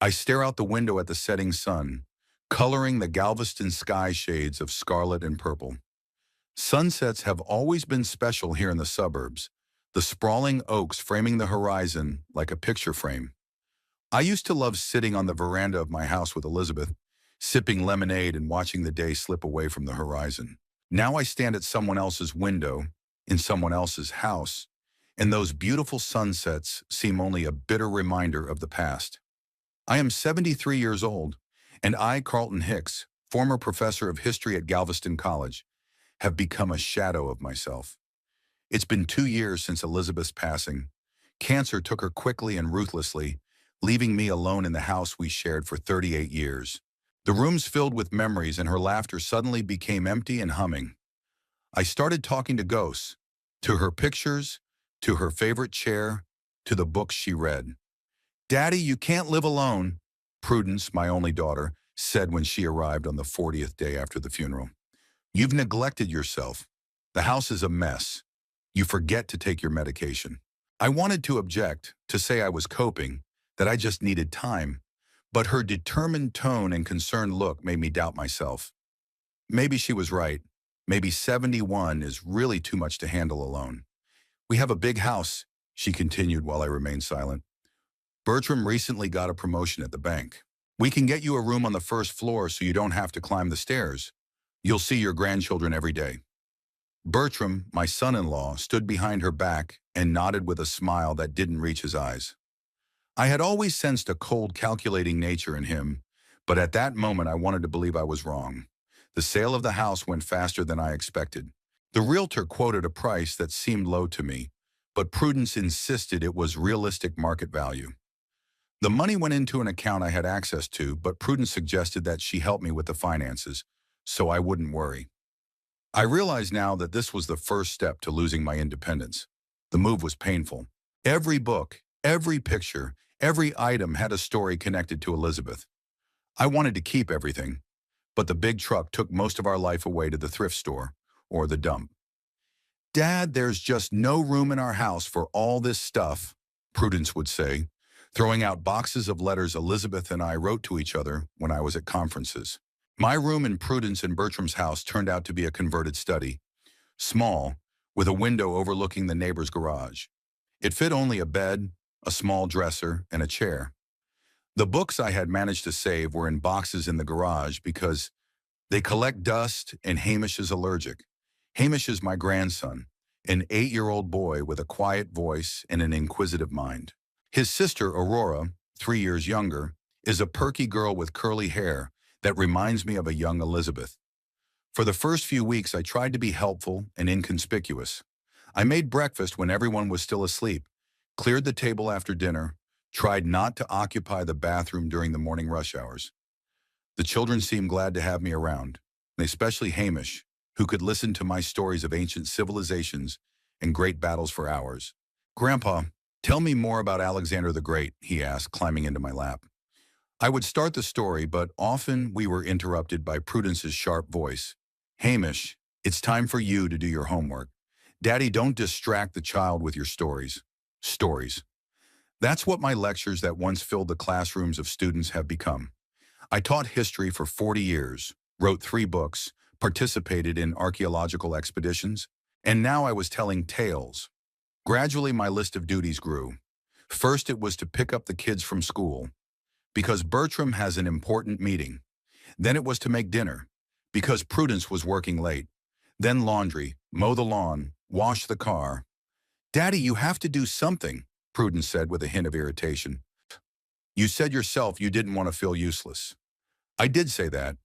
I stare out the window at the setting sun, coloring the Galveston sky shades of scarlet and purple. Sunsets have always been special here in the suburbs, the sprawling oaks framing the horizon like a picture frame. I used to love sitting on the veranda of my house with Elizabeth, sipping lemonade and watching the day slip away from the horizon. Now I stand at someone else's window, in someone else's house, and those beautiful sunsets seem only a bitter reminder of the past. I am 73 years old, and I, Carlton Hicks, former professor of history at Galveston College, have become a shadow of myself. It's been 2 years since Elizabeth's passing. Cancer took her quickly and ruthlessly, leaving me alone in the house we shared for 38 years. The rooms filled with memories and her laughter suddenly became empty and humming. I started talking to ghosts, to her pictures, to her favorite chair, to the books she read. "Daddy, you can't live alone," Prudence, my only daughter, said when she arrived on the 40th day after the funeral. "You've neglected yourself. The house is a mess. You forget to take your medication." I wanted to object, to say I was coping, that I just needed time, but her determined tone and concerned look made me doubt myself. Maybe she was right. Maybe 71 is really too much to handle alone. "We have a big house," she continued while I remained silent. "Bertram recently got a promotion at the bank. We can get you a room on the first floor so you don't have to climb the stairs. You'll see your grandchildren every day." Bertram, my son-in-law, stood behind her back and nodded with a smile that didn't reach his eyes. I had always sensed a cold, calculating nature in him, but at that moment I wanted to believe I was wrong. The sale of the house went faster than I expected. The realtor quoted a price that seemed low to me, but Prudence insisted it was realistic market value. The money went into an account I had access to, but Prudence suggested that she help me with the finances, so I wouldn't worry. I realize now that this was the first step to losing my independence. The move was painful. Every book, every picture, every item had a story connected to Elizabeth. I wanted to keep everything, but the big truck took most of our life away to the thrift store or the dump. "Dad, there's just no room in our house for all this stuff," Prudence would say, throwing out boxes of letters Elizabeth and I wrote to each other when I was at conferences. My room in Prudence and Bertram's house turned out to be a converted study, small, with a window overlooking the neighbor's garage. It fit only a bed, a small dresser, and a chair. The books I had managed to save were in boxes in the garage because they collect dust and Hamish is allergic. Hamish is my grandson, an 8-year-old boy with a quiet voice and an inquisitive mind. His sister, Aurora, 3 years younger, is a perky girl with curly hair that reminds me of a young Elizabeth. For the first few weeks, I tried to be helpful and inconspicuous. I made breakfast when everyone was still asleep, cleared the table after dinner, tried not to occupy the bathroom during the morning rush hours. The children seemed glad to have me around, and especially Hamish, who could listen to my stories of ancient civilizations and great battles for hours. "Grandpa, tell me more about Alexander the Great," he asked, climbing into my lap. I would start the story, but often we were interrupted by Prudence's sharp voice. "Hamish, it's time for you to do your homework. Daddy, don't distract the child with your stories." Stories. That's what my lectures that once filled the classrooms of students have become. I taught history for 40 years, wrote 3 books, participated in archaeological expeditions, and now I was telling tales. Gradually, my list of duties grew. First, it was to pick up the kids from school, because Bertram has an important meeting. Then it was to make dinner, because Prudence was working late. Then laundry, mow the lawn, wash the car. "Daddy, you have to do something," Prudence said with a hint of irritation. "You said yourself you didn't want to feel useless." I did say that,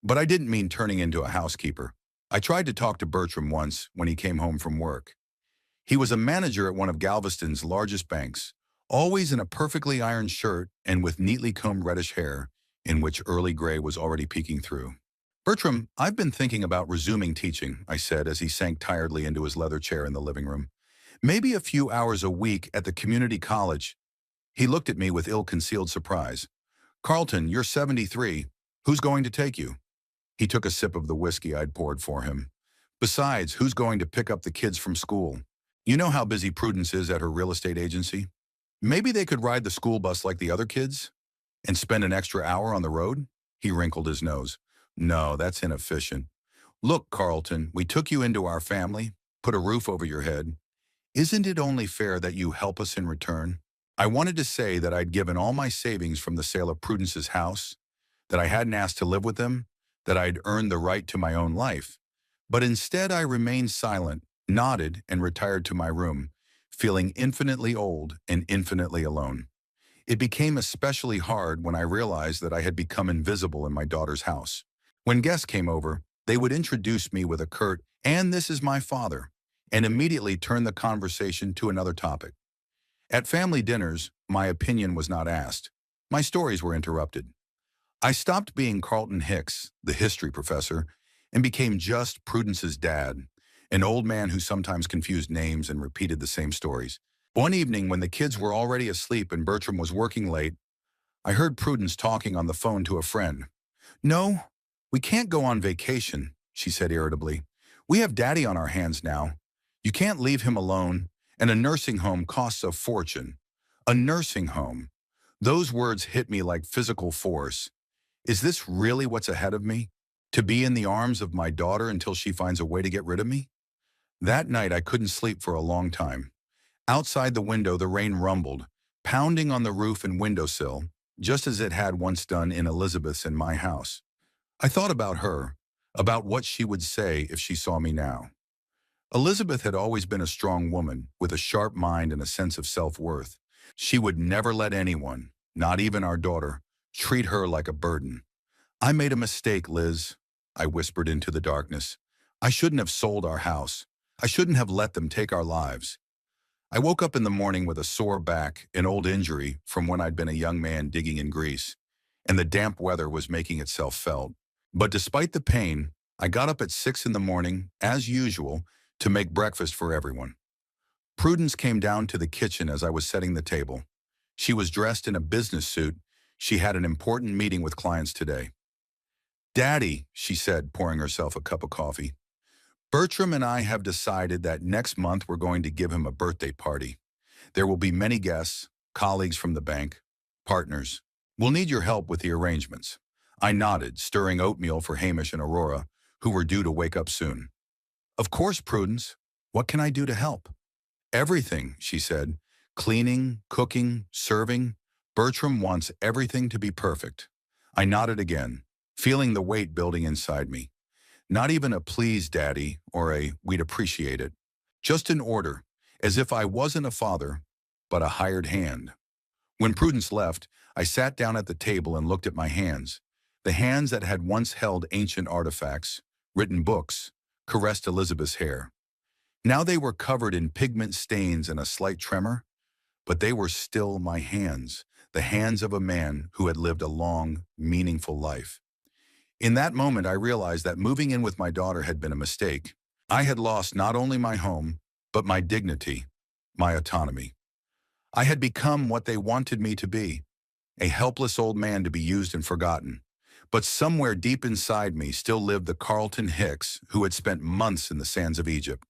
but I didn't mean turning into a housekeeper. I tried to talk to Bertram once when he came home from work. He was a manager at one of Galveston's largest banks, always in a perfectly ironed shirt and with neatly combed reddish hair, in which early gray was already peeking through. "Bertram, I've been thinking about resuming teaching," I said as he sank tiredly into his leather chair in the living room. "Maybe a few hours a week at the community college." He looked at me with ill-concealed surprise. "Carlton, you're 73. Who's going to take you?" He took a sip of the whiskey I'd poured for him. "Besides, who's going to pick up the kids from school? You know how busy Prudence is at her real estate agency. Maybe they could ride the school bus like the other kids?" And spend an extra hour on the road? He wrinkled his nose. No, that's inefficient. Look, Carlton, we took you into our family, put a roof over your head. Isn't it only fair that you help us in return? I wanted to say that I'd given all my savings from the sale of Prudence's house, that I hadn't asked to live with them, that I'd earned the right to my own life. But instead I remained silent, nodded, and retired to my room, feeling infinitely old and infinitely alone. It became especially hard when I realized that I had become invisible in my daughter's house. When guests came over, they would introduce me with a curt, "And this is my father," and immediately turn the conversation to another topic. At family dinners, my opinion was not asked. My stories were interrupted. I stopped being Carlton Hicks, the history professor, and became just Prudence's dad, an old man who sometimes confused names and repeated the same stories. One evening, when the kids were already asleep and Bertram was working late, I heard Prudence talking on the phone to a friend. "No, we can't go on vacation," she said irritably. "We have Daddy on our hands now. You can't leave him alone, and a nursing home costs a fortune." A nursing home. Those words hit me like physical force. Is this really what's ahead of me? To be in the arms of my daughter until she finds a way to get rid of me? That night I couldn't sleep for a long time. Outside the window the rain rumbled, pounding on the roof and windowsill, just as it had once done in Elizabeth's and my house. I thought about her, about what she would say if she saw me now. Elizabeth had always been a strong woman, with a sharp mind and a sense of self-worth. She would never let anyone, not even our daughter, treat her like a burden. "I made a mistake, Liz," I whispered into the darkness. "I shouldn't have sold our house. I shouldn't have let them take our lives." I woke up in the morning with a sore back, an old injury from when I'd been a young man digging in Greece, and the damp weather was making itself felt. But despite the pain, I got up at 6 in the morning, as usual, to make breakfast for everyone. Prudence came down to the kitchen as I was setting the table. She was dressed in a business suit. She had an important meeting with clients today. "Daddy," she said, pouring herself a cup of coffee, "Bertram and I have decided that next month we're going to give him a birthday party. There will be many guests, colleagues from the bank, partners. We'll need your help with the arrangements." I nodded, stirring oatmeal for Hamish and Aurora, who were due to wake up soon. "Of course, Prudence. What can I do to help?" "Everything," she said. "Cleaning, cooking, serving. Bertram wants everything to be perfect." I nodded again, feeling the weight building inside me. Not even a "please, Daddy," or a "we'd appreciate it." Just an order, as if I wasn't a father, but a hired hand. When Prudence left, I sat down at the table and looked at my hands. The hands that had once held ancient artifacts, written books, caressed Elizabeth's hair. Now they were covered in pigment stains and a slight tremor, but they were still my hands, the hands of a man who had lived a long, meaningful life. In that moment, I realized that moving in with my daughter had been a mistake. I had lost not only my home, but my dignity, my autonomy. I had become what they wanted me to be, a helpless old man to be used and forgotten. But somewhere deep inside me still lived the Carlton Hicks who had spent months in the sands of Egypt,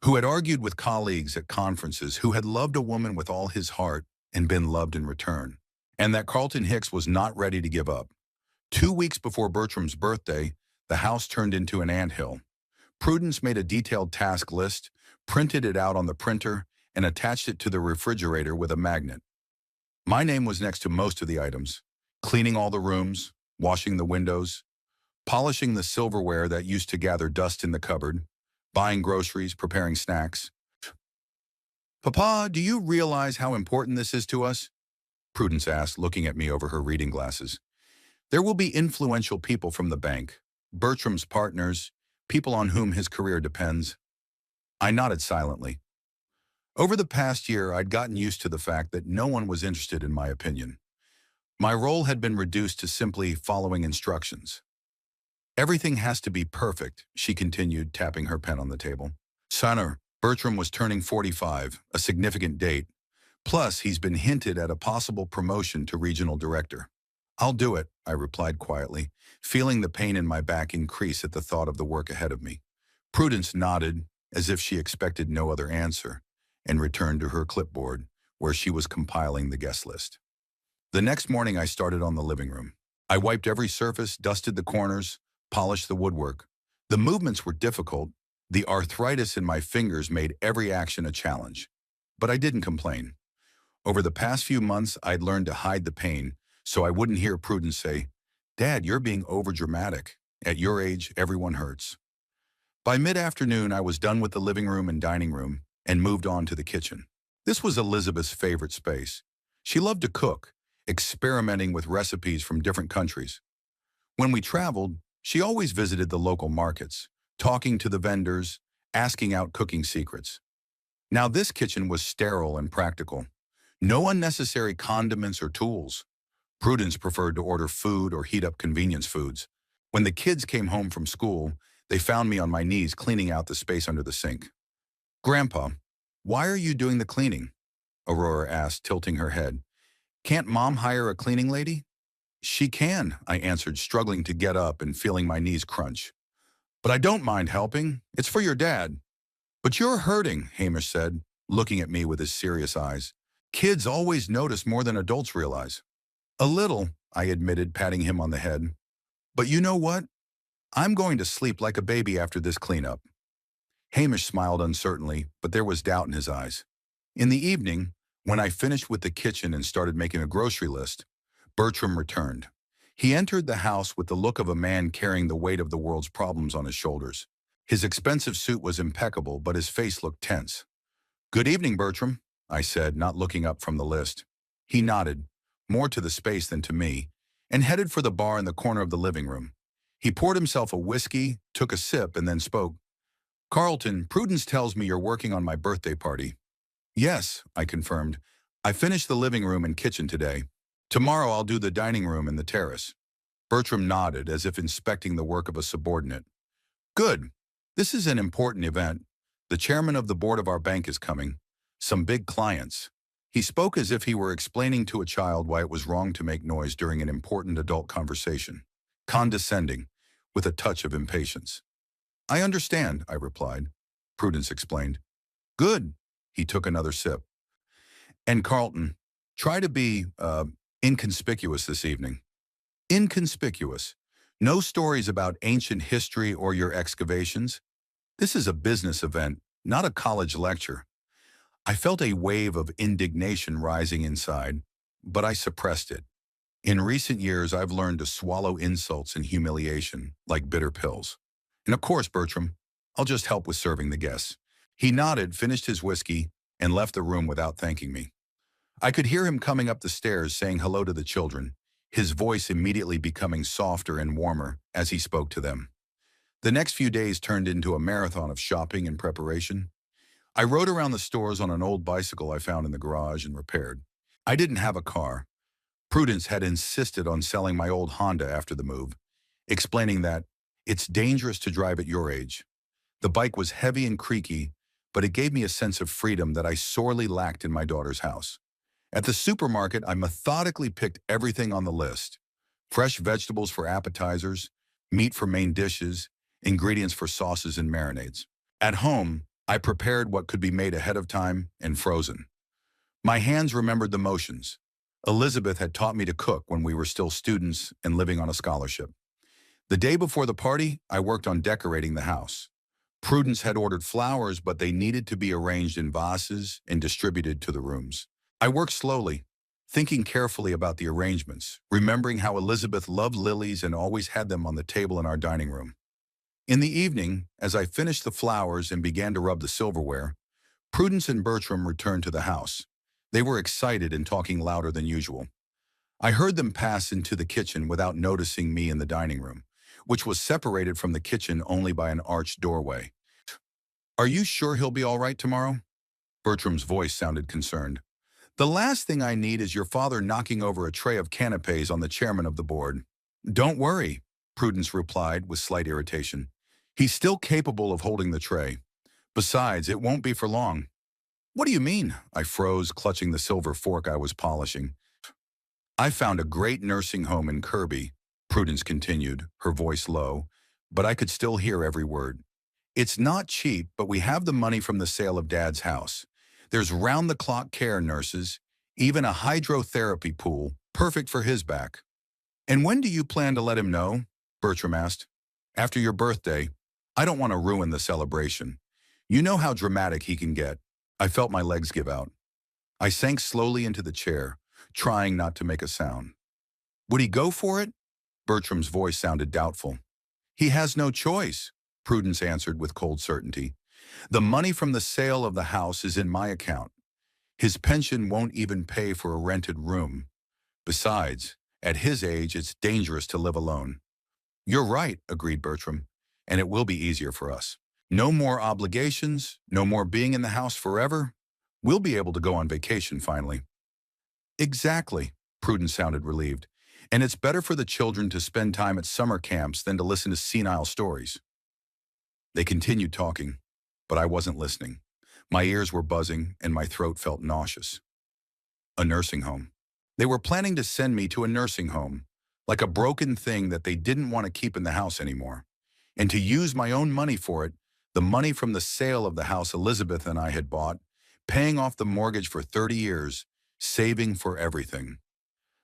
who had argued with colleagues at conferences, who had loved a woman with all his heart and been loved in return. And that Carlton Hicks was not ready to give up. 2 weeks before Bertram's birthday, the house turned into an anthill. Prudence made a detailed task list, printed it out on the printer, and attached it to the refrigerator with a magnet. My name was next to most of the items: cleaning all the rooms, washing the windows, polishing the silverware that used to gather dust in the cupboard, buying groceries, preparing snacks. "Papa, do you realize how important this is to us?" Prudence asked, looking at me over her reading glasses. "There will be influential people from the bank, Bertram's partners, people on whom his career depends." I nodded silently. Over the past year, I'd gotten used to the fact that no one was interested in my opinion. My role had been reduced to simply following instructions. "Everything has to be perfect," she continued, tapping her pen on the table. "Sonner, Bertram was turning 45, a significant date. Plus, he's been hinted at a possible promotion to regional director." "I'll do it," I replied quietly, feeling the pain in my back increase at the thought of the work ahead of me. Prudence nodded, as if she expected no other answer, and returned to her clipboard, where she was compiling the guest list. The next morning I started on the living room. I wiped every surface, dusted the corners, polished the woodwork. The movements were difficult. The arthritis in my fingers made every action a challenge. But I didn't complain. Over the past few months, I'd learned to hide the pain so I wouldn't hear Prudence say, "Dad, you're being overdramatic. At your age, everyone hurts." By mid-afternoon, I was done with the living room and dining room and moved on to the kitchen. This was Elizabeth's favorite space. She loved to cook, experimenting with recipes from different countries. When we traveled, she always visited the local markets, talking to the vendors, asking out cooking secrets. Now this kitchen was sterile and practical. No unnecessary condiments or tools. Prudence preferred to order food or heat up convenience foods. When the kids came home from school, they found me on my knees cleaning out the space under the sink. "Grandpa, why are you doing the cleaning?" Aurora asked, tilting her head. "Can't Mom hire a cleaning lady?" "She can," I answered, struggling to get up and feeling my knees crunch. "But I don't mind helping. It's for your dad." "But you're hurting," Hamish said, looking at me with his serious eyes. "Kids always notice more than adults realize." "A little," I admitted, patting him on the head. "But you know what? I'm going to sleep like a baby after this cleanup." Hamish smiled uncertainly, but there was doubt in his eyes. In the evening, when I finished with the kitchen and started making a grocery list, Bertram returned. He entered the house with the look of a man carrying the weight of the world's problems on his shoulders. His expensive suit was impeccable, but his face looked tense. "Good evening, Bertram," I said, not looking up from the list. He nodded, more to the space than to me, and headed for the bar in the corner of the living room. He poured himself a whiskey, took a sip, and then spoke. "Carlton, Prudence tells me you're working on my birthday party." "Yes," I confirmed. "I finished the living room and kitchen today. Tomorrow I'll do the dining room and the terrace." Bertram nodded, as if inspecting the work of a subordinate. "Good. This is an important event. The chairman of the board of our bank is coming. Some big clients." He spoke as if he were explaining to a child why it was wrong to make noise during an important adult conversation. Condescending, with a touch of impatience. "I understand," I replied. Prudence explained. "Good." He took another sip. "And Carlton, try to be, inconspicuous this evening." Inconspicuous. No stories about ancient history or your excavations. This is a business event, not a college lecture. I felt a wave of indignation rising inside, but I suppressed it. In recent years, I've learned to swallow insults and humiliation like bitter pills. "And of course, Bertram, I'll just help with serving the guests." He nodded, finished his whiskey, and left the room without thanking me. I could hear him coming up the stairs saying hello to the children, his voice immediately becoming softer and warmer as he spoke to them. The next few days turned into a marathon of shopping and preparation. I rode around the stores on an old bicycle I found in the garage and repaired. I didn't have a car. Prudence had insisted on selling my old Honda after the move, explaining that it's dangerous to drive at your age. The bike was heavy and creaky, but it gave me a sense of freedom that I sorely lacked in my daughter's house. At the supermarket, I methodically picked everything on the list. Fresh vegetables for appetizers, meat for main dishes, ingredients for sauces and marinades. At home, I prepared what could be made ahead of time and frozen. My hands remembered the motions. Elizabeth had taught me to cook when we were still students and living on a scholarship. The day before the party, I worked on decorating the house. Prudence had ordered flowers, but they needed to be arranged in vases and distributed to the rooms. I worked slowly, thinking carefully about the arrangements, remembering how Elizabeth loved lilies and always had them on the table in our dining room. In the evening, as I finished the flowers and began to rub the silverware, Prudence and Bertram returned to the house. They were excited and talking louder than usual. I heard them pass into the kitchen without noticing me in the dining room, which was separated from the kitchen only by an arched doorway. "Are you sure he'll be all right tomorrow?" Bertram's voice sounded concerned. "The last thing I need is your father knocking over a tray of canapes on the chairman of the board." "Don't worry," Prudence replied with slight irritation. "He's still capable of holding the tray. Besides, it won't be for long." "What do you mean?" I froze, clutching the silver fork I was polishing. "I found a great nursing home in Kirby," Prudence continued, her voice low, but I could still hear every word. "It's not cheap, but we have the money from the sale of Dad's house. There's round-the-clock care nurses, even a hydrotherapy pool, Perfect for his back. And when do you plan to let him know? Bertram asked. After your birthday. I don't want to ruin the celebration. You know how dramatic he can get. I felt my legs give out. I sank slowly into the chair, trying not to make a sound. Would he go for it? Bertram's voice sounded doubtful. He has no choice, Prudence answered with cold certainty. The money from the sale of the house is in my account. His pension won't even pay for a rented room. Besides, at his age, it's dangerous to live alone. You're right, agreed Bertram, and it will be easier for us. No more obligations, no more being in the house forever. We'll be able to go on vacation finally. Exactly, Prudence sounded relieved. And it's better for the children to spend time at summer camps than to listen to senile stories. They continued talking, but I wasn't listening. My ears were buzzing and my throat felt nauseous. A nursing home. They were planning to send me to a nursing home, like a broken thing that they didn't want to keep in the house anymore. And to use my own money for it, the money from the sale of the house Elizabeth and I had bought, paying off the mortgage for 30 years, saving for everything.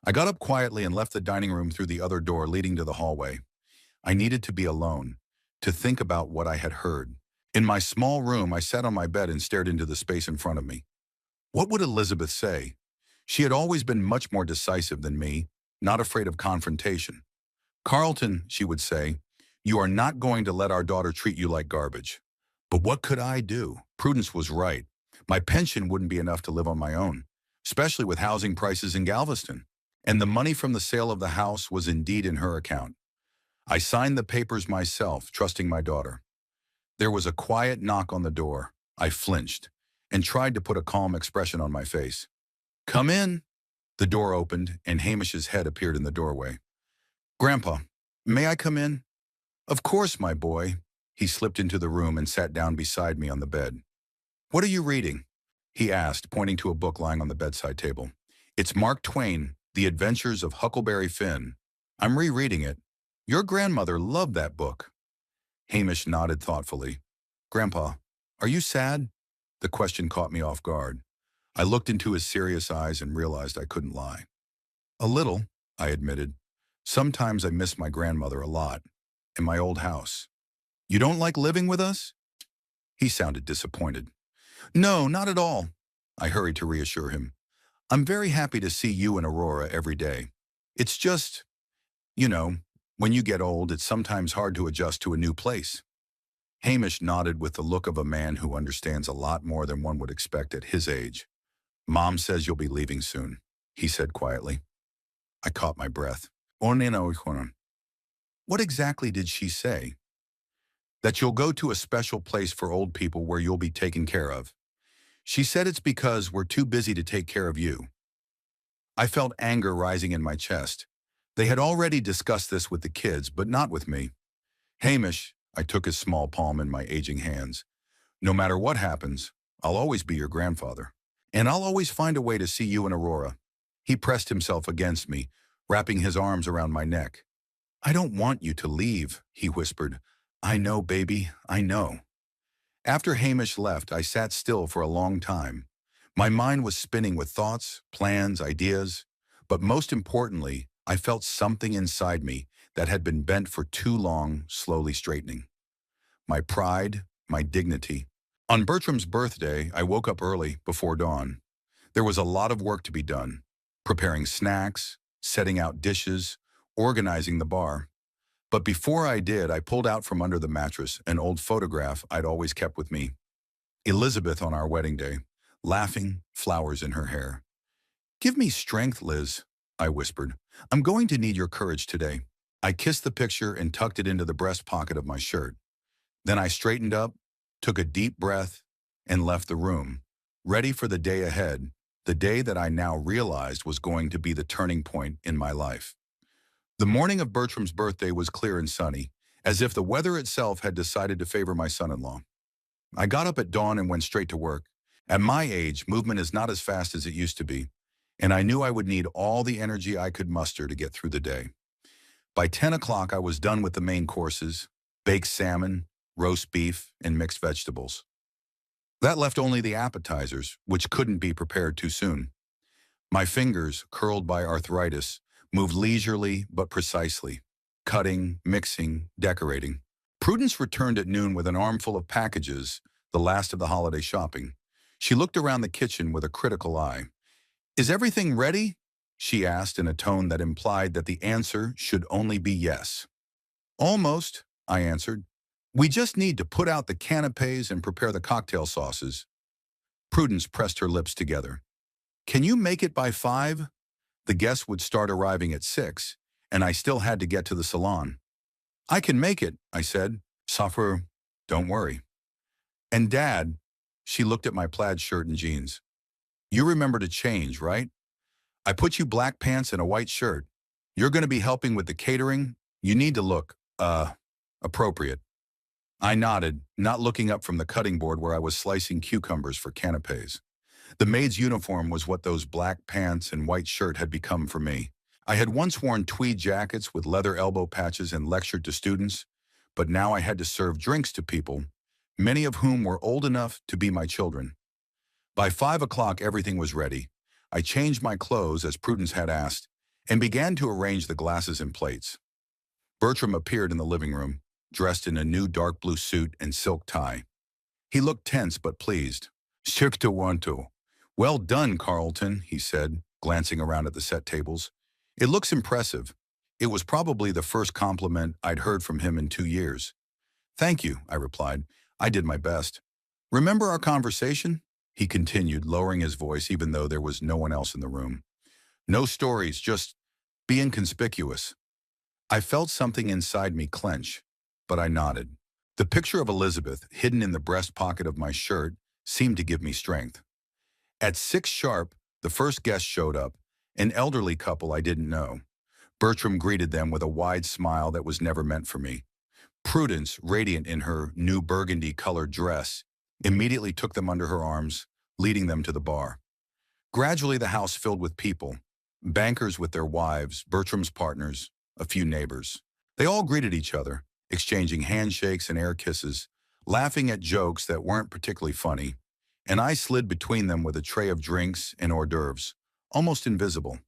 I got up quietly and left the dining room through the other door leading to the hallway. I needed to be alone, to think about what I had heard. In my small room, I sat on my bed and stared into the space in front of me. What would Elizabeth say? She had always been much more decisive than me, not afraid of confrontation. Carlton, she would say, you are not going to let our daughter treat you like garbage. But what could I do? Prudence was right. My pension wouldn't be enough to live on my own, especially with housing prices in Galveston. And the money from the sale of the house was indeed in her account. I signed the papers myself, trusting my daughter. There was a quiet knock on the door. I flinched and tried to put a calm expression on my face. Come in. The door opened and Hamish's head appeared in the doorway. Grandpa, may I come in? Of course, my boy. He slipped into the room and sat down beside me on the bed. What are you reading? He asked, pointing to a book lying on the bedside table. It's Mark Twain, The Adventures of Huckleberry Finn. I'm rereading it. Your grandmother loved that book. Hamish nodded thoughtfully. Grandpa, are you sad? The question caught me off guard. I looked into his serious eyes and realized I couldn't lie. A little, I admitted. Sometimes I miss my grandmother a lot, and my old house. You don't like living with us? He sounded disappointed. No, not at all. I hurried to reassure him. I'm very happy to see you and Aurora every day. It's just, when you get old, it's sometimes hard to adjust to a new place. Hamish nodded with the look of a man who understands a lot more than one would expect at his age. Mom says you'll be leaving soon, he said quietly. I caught my breath. What exactly did she say? That you'll go to a special place for old people where you'll be taken care of. She said it's because we're too busy to take care of you. I felt anger rising in my chest. They had already discussed this with the kids, but not with me. Hamish, I took his small palm in my aging hands. No matter what happens, I'll always be your grandfather. And I'll always find a way to see you and Aurora. He pressed himself against me, wrapping his arms around my neck. I don't want you to leave, he whispered. I know, baby, I know. After Hamish left, I sat still for a long time. My mind was spinning with thoughts, plans, ideas, but most importantly, I felt something inside me that had been bent for too long, slowly straightening. My pride, my dignity. On Bertram's birthday, I woke up early, before dawn. There was a lot of work to be done, preparing snacks, setting out dishes, organizing the bar. But before I did, I pulled out from under the mattress an old photograph I'd always kept with me. Elizabeth on our wedding day, laughing, flowers in her hair. Give me strength, Liz, I whispered. I'm going to need your courage today. I kissed the picture and tucked it into the breast pocket of my shirt. Then I straightened up, took a deep breath, and left the room, ready for the day ahead, the day that I now realized was going to be the turning point in my life. The morning of Bertram's birthday was clear and sunny, as if the weather itself had decided to favor my son-in-law. I got up at dawn and went straight to work. At my age, movement is not as fast as it used to be, and I knew I would need all the energy I could muster to get through the day. By 10 o'clock, I was done with the main courses, baked salmon, roast beef, and mixed vegetables. That left only the appetizers, which couldn't be prepared too soon. My fingers, curled by arthritis, moved leisurely but precisely, cutting, mixing, decorating. Prudence returned at noon with an armful of packages, the last of the holiday shopping. She looked around the kitchen with a critical eye. "Is everything ready?" she asked in a tone that implied that the answer should only be yes. "Almost," I answered. "We just need to put out the canapes and prepare the cocktail sauces." Prudence pressed her lips together. "Can you make it by 5? The guests would start arriving at 6, and I still had to get to the salon." "I can make it," I said. "Suffer, don't worry." "And Dad," she looked at my plaid shirt and jeans. "You remember to change, right? I put you black pants and a white shirt. You're going to be helping with the catering. You need to look, appropriate." I nodded, not looking up from the cutting board where I was slicing cucumbers for canapes. The maid's uniform was what those black pants and white shirt had become for me. I had once worn tweed jackets with leather elbow patches and lectured to students, but now I had to serve drinks to people, many of whom were old enough to be my children. By 5 o'clock, everything was ready. I changed my clothes as Prudence had asked and began to arrange the glasses and plates. Bertram appeared in the living room, dressed in a new dark blue suit and silk tie. He looked tense but pleased. "Cirque one two. Well done, Carlton," he said, glancing around at the set tables. "It looks impressive." It was probably the first compliment I'd heard from him in 2 years. "Thank you," I replied. "I did my best." "Remember our conversation?" he continued, lowering his voice even though there was no one else in the room. "No stories, just be inconspicuous." I felt something inside me clench, but I nodded. The picture of Elizabeth, hidden in the breast pocket of my shirt, seemed to give me strength. At 6 sharp, the first guest showed up, an elderly couple I didn't know. Bertram greeted them with a wide smile that was never meant for me. Prudence, radiant in her new burgundy-colored dress, immediately took them under her arms, leading them to the bar. Gradually, the house filled with people, bankers with their wives, Bertram's partners, a few neighbors. They all greeted each other, exchanging handshakes and air kisses, laughing at jokes that weren't particularly funny, and I slid between them with a tray of drinks and hors d'oeuvres, almost invisible.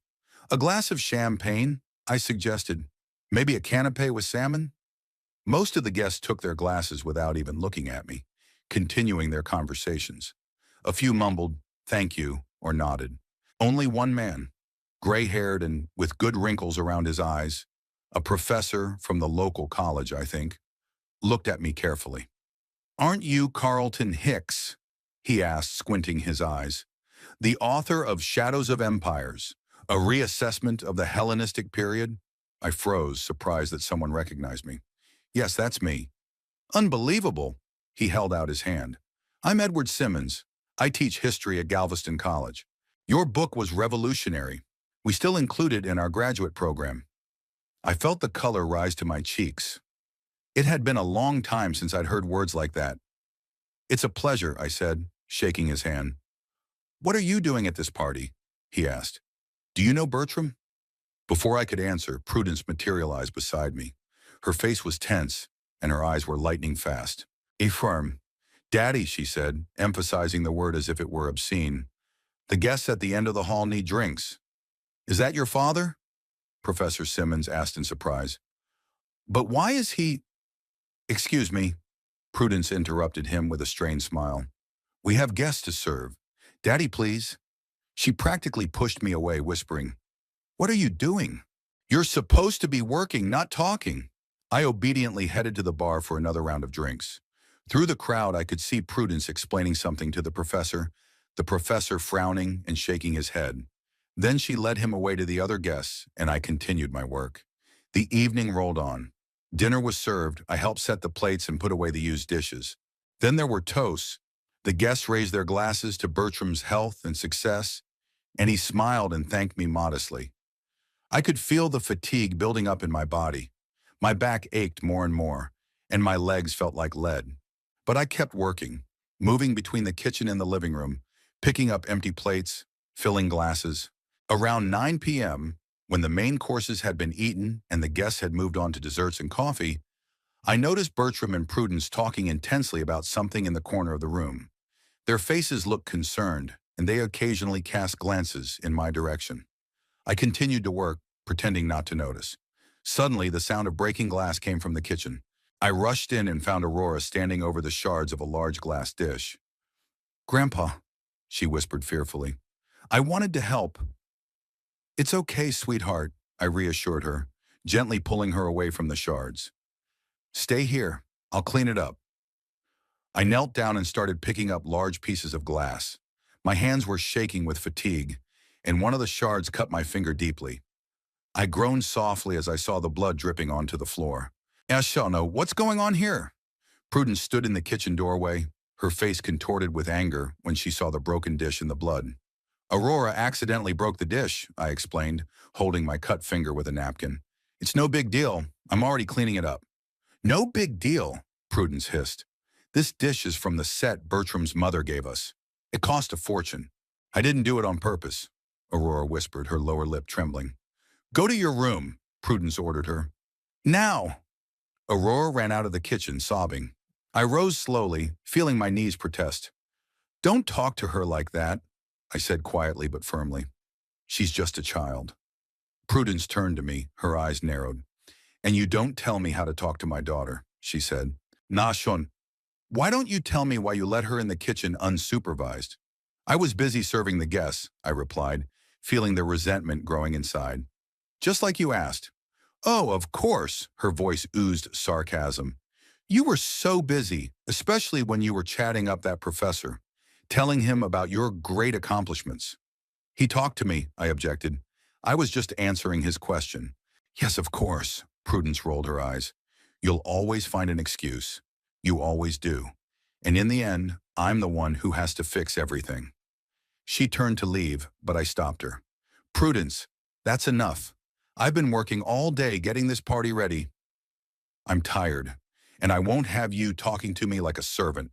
"A glass of champagne," I suggested. "Maybe a canapé with salmon?" Most of the guests took their glasses without even looking at me, continuing their conversations. A few mumbled, "Thank you," or nodded. Only one man, gray-haired and with good wrinkles around his eyes, a professor from the local college, I think, looked at me carefully. "Aren't you Carlton Hicks?" he asked, squinting his eyes. "The author of Shadows of Empires, a reassessment of the Hellenistic period?" I froze, surprised that someone recognized me. "Yes, that's me." "Unbelievable." He held out his hand. "I'm Edward Simmons. I teach history at Galveston College. Your book was revolutionary. We still include it in our graduate program." I felt the color rise to my cheeks. It had been a long time since I'd heard words like that. "It's a pleasure," I said, shaking his hand. "What are you doing at this party?" he asked. "Do you know Bertram?" Before I could answer, Prudence materialized beside me. Her face was tense, and her eyes were lightning fast. "Ephraim." "Daddy," she said, emphasizing the word as if it were obscene. "The guests at the end of the hall need drinks." "Is that your father?" Professor Simmons asked in surprise. "But why is he—" "Excuse me," Prudence interrupted him with a strained smile. "We have guests to serve. Daddy, please." She practically pushed me away, whispering, "What are you doing? You're supposed to be working, not talking." I obediently headed to the bar for another round of drinks. Through the crowd, I could see Prudence explaining something to the professor frowning and shaking his head. Then she led him away to the other guests, and I continued my work. The evening rolled on. Dinner was served. I helped set the plates and put away the used dishes. Then there were toasts. The guests raised their glasses to Bertram's health and success, and he smiled and thanked me modestly. I could feel the fatigue building up in my body. My back ached more and more, and my legs felt like lead. But I kept working, moving between the kitchen and the living room, picking up empty plates, filling glasses. Around 9 p.m., when the main courses had been eaten and the guests had moved on to desserts and coffee, I noticed Bertram and Prudence talking intensely about something in the corner of the room. Their faces looked concerned, and they occasionally cast glances in my direction. I continued to work, pretending not to notice. Suddenly, the sound of breaking glass came from the kitchen. I rushed in and found Aurora standing over the shards of a large glass dish. "Grandpa," she whispered fearfully, "I wanted to help." "It's okay, sweetheart," I reassured her, gently pulling her away from the shards. "Stay here. I'll clean it up." I knelt down and started picking up large pieces of glass. My hands were shaking with fatigue, and one of the shards cut my finger deeply. I groaned softly as I saw the blood dripping onto the floor. "Ashana, what's going on here?" Prudence stood in the kitchen doorway, her face contorted with anger when she saw the broken dish and the blood. "Aurora accidentally broke the dish," I explained, holding my cut finger with a napkin. "It's no big deal. I'm already cleaning it up." "No big deal," Prudence hissed. "This dish is from the set Bertram's mother gave us. It cost a fortune." "I didn't do it on purpose," Aurora whispered, her lower lip trembling. "Go to your room," Prudence ordered her. "Now!" Aurora ran out of the kitchen, sobbing. I rose slowly, feeling my knees protest. "Don't talk to her like that," I said quietly but firmly. "She's just a child." Prudence turned to me, her eyes narrowed. "And you don't tell me how to talk to my daughter," she said. "Nashon, why don't you tell me why you let her in the kitchen unsupervised?" "I was busy serving the guests," I replied, feeling the resentment growing inside. "Just like you asked." "Oh, of course," her voice oozed sarcasm. "You were so busy, especially when you were chatting up that professor, telling him about your great accomplishments." "He talked to me," I objected. "I was just answering his question." "Yes, of course," Prudence rolled her eyes. "You'll always find an excuse. You always do. And in the end, I'm the one who has to fix everything." She turned to leave, but I stopped her. "Prudence, that's enough. I've been working all day getting this party ready. I'm tired, and I won't have you talking to me like a servant."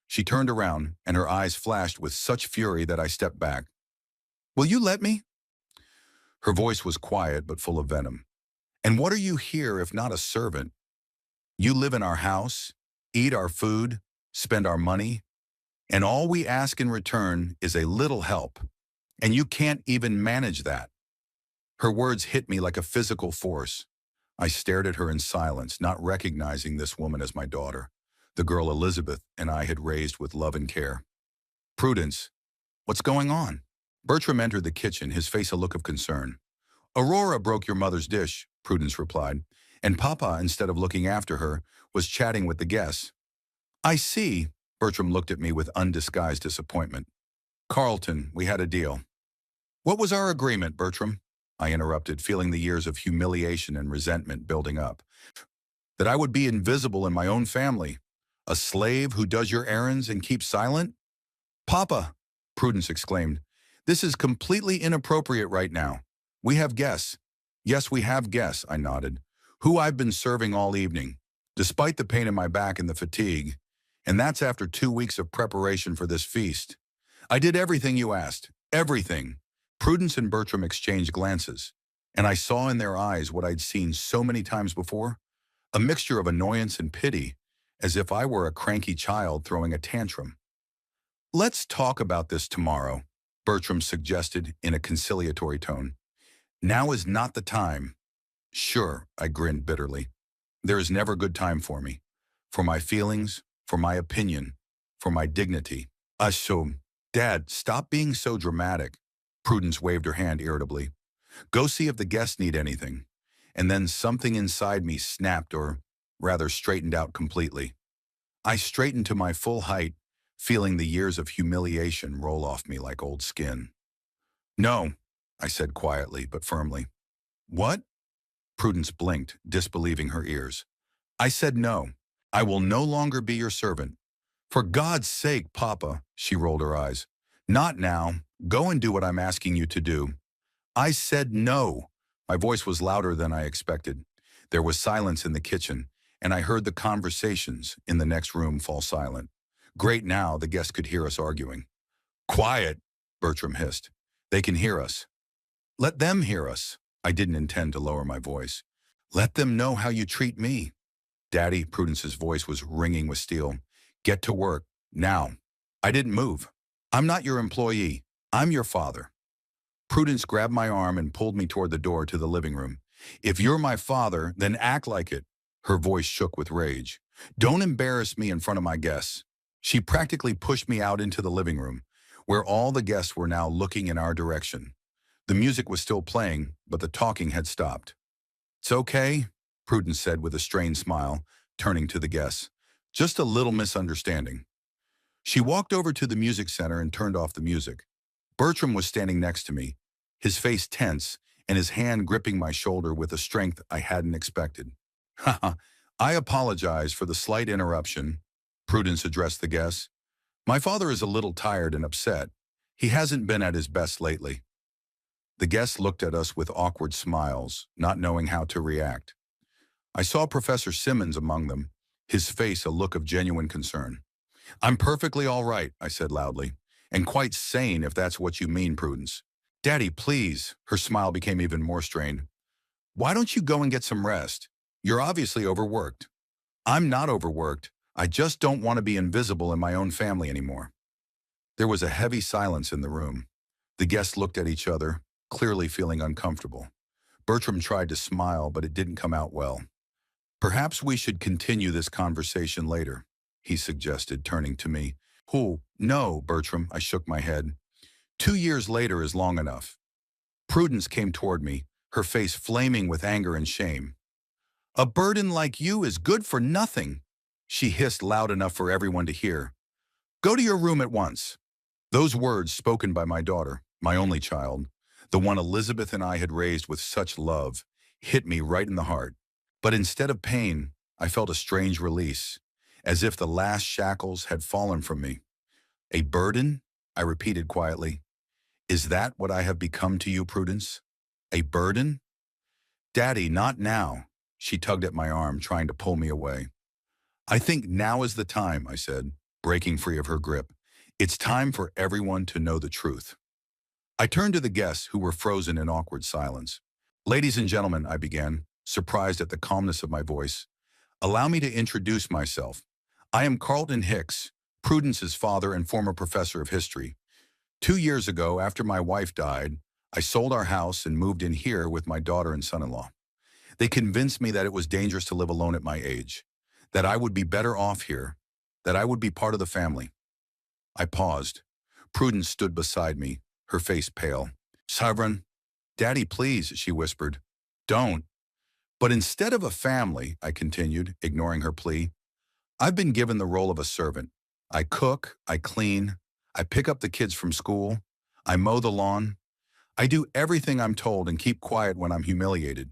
She turned around, and her eyes flashed with such fury that I stepped back. "Will you let me?" Her voice was quiet but full of venom. "And what are you here if not a servant? You live in our house, eat our food, spend our money, and all we ask in return is a little help. And you can't even manage that." Her words hit me like a physical force. I stared at her in silence, not recognizing this woman as my daughter, the girl Elizabeth and I had raised with love and care. "Prudence, what's going on?" Bertram entered the kitchen, his face a look of concern. "Aurora broke your mother's dish," Prudence replied, "and Papa, instead of looking after her, was chatting with the guests." "I see," Bertram looked at me with undisguised disappointment. "Carlton, we had a deal." "What was our agreement, Bertram?" I interrupted, feeling the years of humiliation and resentment building up. "That I would be invisible in my own family, a slave who does your errands and keeps silent?" "Papa," Prudence exclaimed, "this is completely inappropriate right now. We have guests." "Yes, we have guests," I nodded, "who I've been serving all evening, despite the pain in my back and the fatigue. And that's after 2 weeks of preparation for this feast. I did everything you asked, everything." Prudence and Bertram exchanged glances, and I saw in their eyes what I'd seen so many times before, a mixture of annoyance and pity, as if I were a cranky child throwing a tantrum. "Let's talk about this tomorrow," Bertram suggested in a conciliatory tone. "Now is not the time." "Sure," I grinned bitterly. "There is never a good time for me. For my feelings, for my opinion, for my dignity." "So, Dad, stop being so dramatic." Prudence waved her hand irritably. "Go see if the guests need anything." And then something inside me snapped, or rather straightened out completely. I straightened to my full height, feeling the years of humiliation roll off me like old skin. "No," I said quietly but firmly. "What?" Prudence blinked, disbelieving her ears. "I said no. I will no longer be your servant." "For God's sake, Papa," she rolled her eyes. "Not now. Go and do what I'm asking you to do." "I said no." My voice was louder than I expected. There was silence in the kitchen, and I heard the conversations in the next room fall silent. Great, now the guests could hear us arguing. "Quiet," Bertram hissed. "They can hear us." "Let them hear us." I didn't intend to lower my voice. "Let them know how you treat me." "Daddy," Prudence's voice was ringing with steel. "Get to work, now." I didn't move. I'm not your employee. I'm your father. Prudence grabbed my arm and pulled me toward the door to the living room. If you're my father, then act like it. Her voice shook with rage. Don't embarrass me in front of my guests. She practically pushed me out into the living room, where all the guests were now looking in our direction. The music was still playing, but the talking had stopped. It's okay, Prudence said with a strained smile, turning to the guests. Just a little misunderstanding. She walked over to the music center and turned off the music. Bertram was standing next to me, his face tense and his hand gripping my shoulder with a strength I hadn't expected. Haha, I apologize for the slight interruption, Prudence addressed the guests. My father is a little tired and upset. He hasn't been at his best lately. The guests looked at us with awkward smiles, not knowing how to react. I saw Professor Simmons among them, his face a look of genuine concern. I'm perfectly all right, I said loudly, and quite sane if that's what you mean, Prudence. Daddy, please, her smile became even more strained. Why don't you go and get some rest? You're obviously overworked. I'm not overworked. I just don't want to be invisible in my own family anymore. There was a heavy silence in the room. The guests looked at each other, clearly feeling uncomfortable. Bertram tried to smile, but it didn't come out well. Perhaps we should continue this conversation later, he suggested, turning to me. Oh, no, Bertram, I shook my head. 2 years later is long enough. Prudence came toward me, her face flaming with anger and shame. A burden like you is good for nothing, she hissed loud enough for everyone to hear. Go to your room at once. Those words, spoken by my daughter, my only child, the one Elizabeth and I had raised with such love, hit me right in the heart. But instead of pain, I felt a strange release, as if the last shackles had fallen from me. A burden? I repeated quietly. Is that what I have become to you, Prudence? A burden? Daddy, not now. She tugged at my arm, trying to pull me away. I think now is the time, I said, breaking free of her grip. It's time for everyone to know the truth. I turned to the guests, who were frozen in awkward silence. Ladies and gentlemen, I began, surprised at the calmness of my voice. Allow me to introduce myself. I am Carlton Hicks, Prudence's father and former professor of history. 2 years ago, after my wife died, I sold our house and moved in here with my daughter and son-in-law. They convinced me that it was dangerous to live alone at my age, that I would be better off here, that I would be part of the family. I paused. Prudence stood beside me, her face pale. Sovereign, Daddy, please, she whispered. Don't. But instead of a family, I continued, ignoring her plea, I've been given the role of a servant. I cook, I clean, I pick up the kids from school, I mow the lawn. I do everything I'm told and keep quiet when I'm humiliated.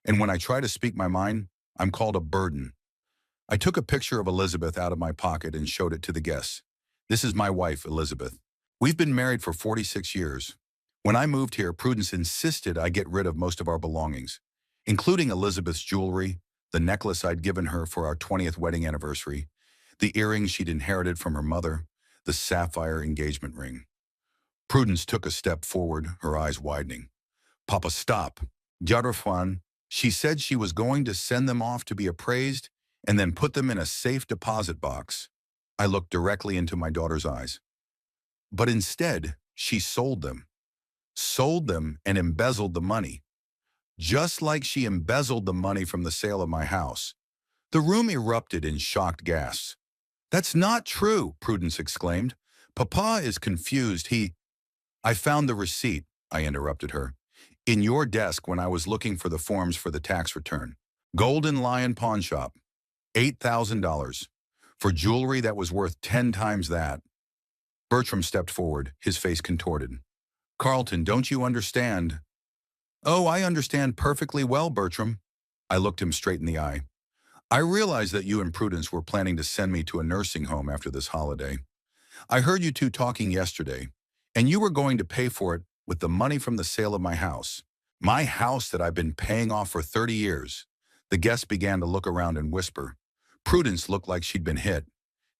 And when I try to speak my mind, I'm called a burden. I took a picture of Elizabeth out of my pocket and showed it to the guests. This is my wife, Elizabeth. We've been married for 46 years. When I moved here, Prudence insisted I get rid of most of our belongings, including Elizabeth's jewelry, the necklace I'd given her for our 20th wedding anniversary, the earrings she'd inherited from her mother, the sapphire engagement ring. Prudence took a step forward, her eyes widening. Papa, stop. Yarafwan, she said she was going to send them off to be appraised and then put them in a safe deposit box. I looked directly into my daughter's eyes. But instead, she sold them. Sold them and embezzled the money. Just like she embezzled the money from the sale of my house. The room erupted in shocked gasps. That's not true, Prudence exclaimed. Papa is confused. I found the receipt, I interrupted her, in your desk when I was looking for the forms for the tax return. Golden Lion Pawn Shop. $8,000. For jewelry that was worth 10 times that. Bertram stepped forward, his face contorted. Carlton, don't you understand? Oh, I understand perfectly well, Bertram. I looked him straight in the eye. I realize that you and Prudence were planning to send me to a nursing home after this holiday. I heard you two talking yesterday, and you were going to pay for it with the money from the sale of my house. My house that I've been paying off for 30 years. The guests began to look around and whisper. Prudence looked like she'd been hit.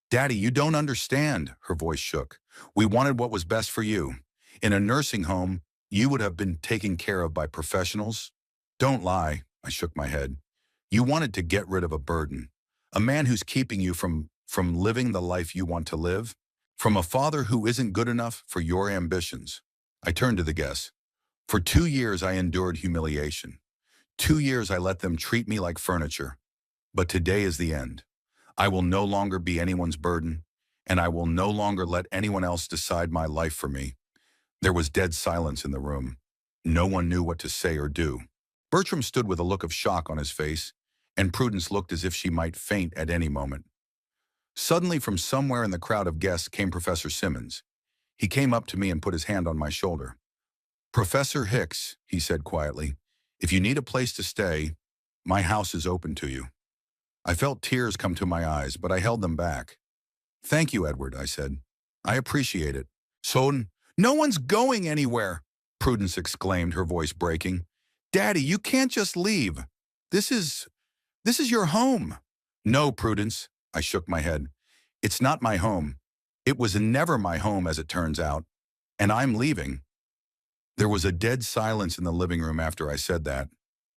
Daddy, you don't understand, her voice shook. We wanted what was best for you. In a nursing home, you would have been taken care of by professionals. Don't lie, I shook my head. You wanted to get rid of a burden, a man who's keeping you from living the life you want to live. From a father who isn't good enough for your ambitions. I turned to the guests. For 2 years I endured humiliation. 2 years I let them treat me like furniture. But today is the end. I will no longer be anyone's burden, and I will no longer let anyone else decide my life for me. There was dead silence in the room. No one knew what to say or do. Bertram stood with a look of shock on his face, and Prudence looked as if she might faint at any moment. Suddenly, from somewhere in the crowd of guests came Professor Simmons. He came up to me and put his hand on my shoulder. "Professor Hicks," he said quietly, "if you need a place to stay, my house is open to you." I felt tears come to my eyes, but I held them back. "Thank you, Edward," I said. "I appreciate it." "So, no one's going anywhere," Prudence exclaimed, her voice breaking. "Daddy, you can't just leave. This is your home." "No, Prudence," I shook my head. "It's not my home. It was never my home, as it turns out. And I'm leaving." There was a dead silence in the living room after I said that.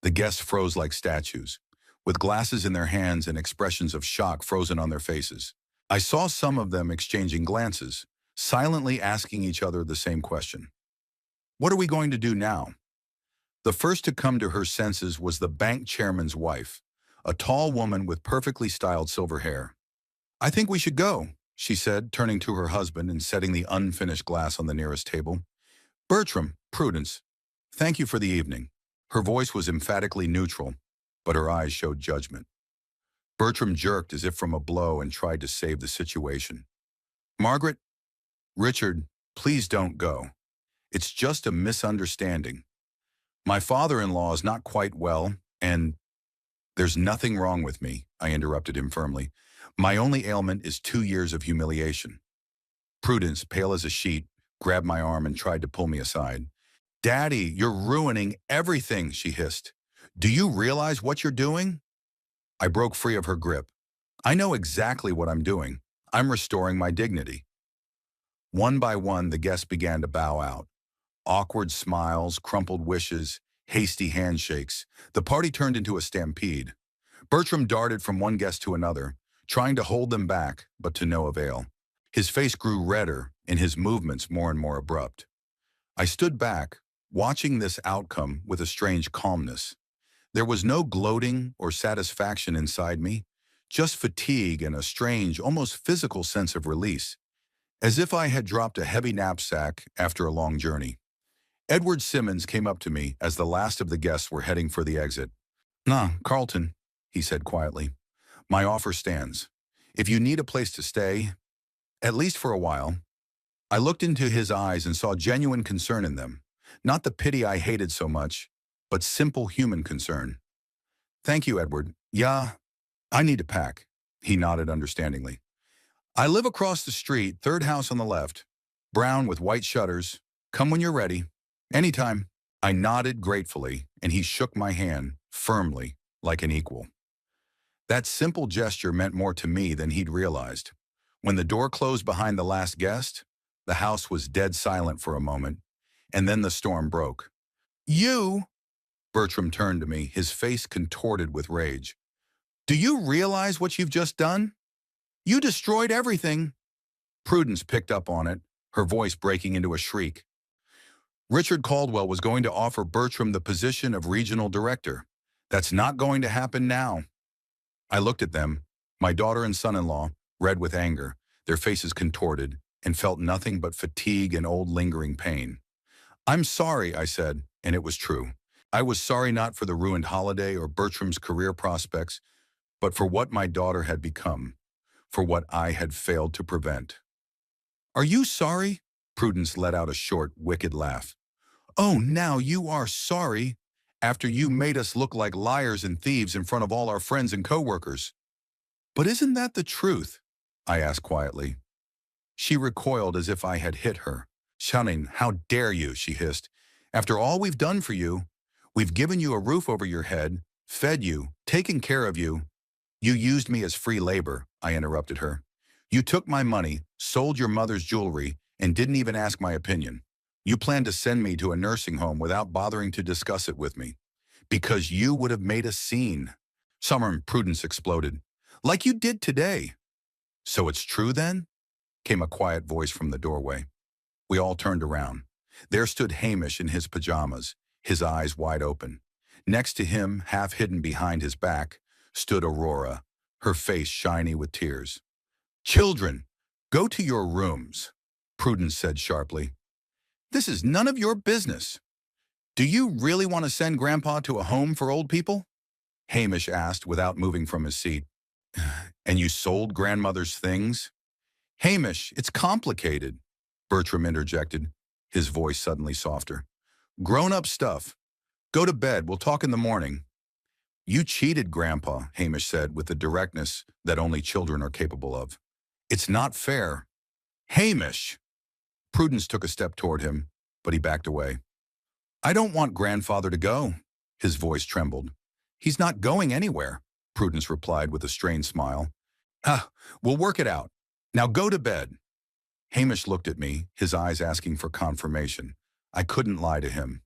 The guests froze like statues, with glasses in their hands and expressions of shock frozen on their faces. I saw some of them exchanging glances, silently asking each other the same question. What are we going to do now? The first to come to her senses was the bank chairman's wife, a tall woman with perfectly styled silver hair. "I think we should go," she said, turning to her husband and setting the unfinished glass on the nearest table. "Bertram, Prudence, thank you for the evening." Her voice was emphatically neutral, but her eyes showed judgment. Bertram jerked as if from a blow and tried to save the situation. "Margaret, Richard, please don't go. It's just a misunderstanding. My father-in-law is not quite well, and—" "There's nothing wrong with me," I interrupted him firmly. "My only ailment is 2 years of humiliation." Prudence, pale as a sheet, grabbed my arm and tried to pull me aside. "Daddy, you're ruining everything," she hissed. "Do you realize what you're doing?" I broke free of her grip. "I know exactly what I'm doing. I'm restoring my dignity." One by one, the guests began to bow out. Awkward smiles, crumpled wishes, hasty handshakes. The party turned into a stampede. Bertram darted from one guest to another, trying to hold them back, but to no avail. His face grew redder and his movements more and more abrupt. I stood back, watching this outcome with a strange calmness. There was no gloating or satisfaction inside me, just fatigue and a strange, almost physical sense of release, as if I had dropped a heavy knapsack after a long journey. Edward Simmons came up to me as the last of the guests were heading for the exit. "Nah, Carlton," he said quietly. "My offer stands. If you need a place to stay, at least for a while." I looked into his eyes and saw genuine concern in them. Not the pity I hated so much, but simple human concern. "Thank you, Edward. Yeah, I need to pack." He nodded understandingly. "I live across the street, third house on the left. Brown with white shutters. Come when you're ready." "Anytime." I nodded gratefully, and he shook my hand, firmly, like an equal. That simple gesture meant more to me than he'd realized. When the door closed behind the last guest, the house was dead silent for a moment, and then the storm broke. "You!" Bertram turned to me, his face contorted with rage. "Do you realize what you've just done? You destroyed everything." Prudence picked up on it, her voice breaking into a shriek. "Richard Caldwell was going to offer Bertram the position of regional director. That's not going to happen now." I looked at them, my daughter and son-in-law, red with anger, their faces contorted, and felt nothing but fatigue and old lingering pain. "I'm sorry," I said, and it was true. I was sorry not for the ruined holiday or Bertram's career prospects, but for what my daughter had become, for what I had failed to prevent. "Are you sorry?" Prudence let out a short, wicked laugh. "Oh, now you are sorry, after you made us look like liars and thieves in front of all our friends and co-workers." "But isn't that the truth?" I asked quietly. She recoiled as if I had hit her. Shouting, "How dare you," she hissed. "After all we've done for you, we've given you a roof over your head, fed you, taken care of you." "You used me as free labor," I interrupted her. "You took my money, sold your mother's jewelry, and didn't even ask my opinion. You planned to send me to a nursing home without bothering to discuss it with me. Because you would have made a scene." Summer and Prudence exploded. "Like you did today." "So it's true then?" came a quiet voice from the doorway. We all turned around. There stood Hamish in his pajamas, his eyes wide open. Next to him, half hidden behind his back, stood Aurora, her face shiny with tears. "Children, go to your rooms," Prudence said sharply. "This is none of your business." "Do you really want to send Grandpa to a home for old people?" Hamish asked without moving from his seat. "And you sold grandmother's things?" "Hamish, it's complicated," Bertram interjected, his voice suddenly softer. "Grown-up stuff. Go to bed, we'll talk in the morning." "You cheated, Grandpa," Hamish said with the directness that only children are capable of. "It's not fair." "Hamish!" Prudence took a step toward him, but he backed away. "I don't want Grandfather to go." His voice trembled. "He's not going anywhere," Prudence replied with a strained smile. "Ah, we'll work it out. Now go to bed." Hamish looked at me, his eyes asking for confirmation. I couldn't lie to him.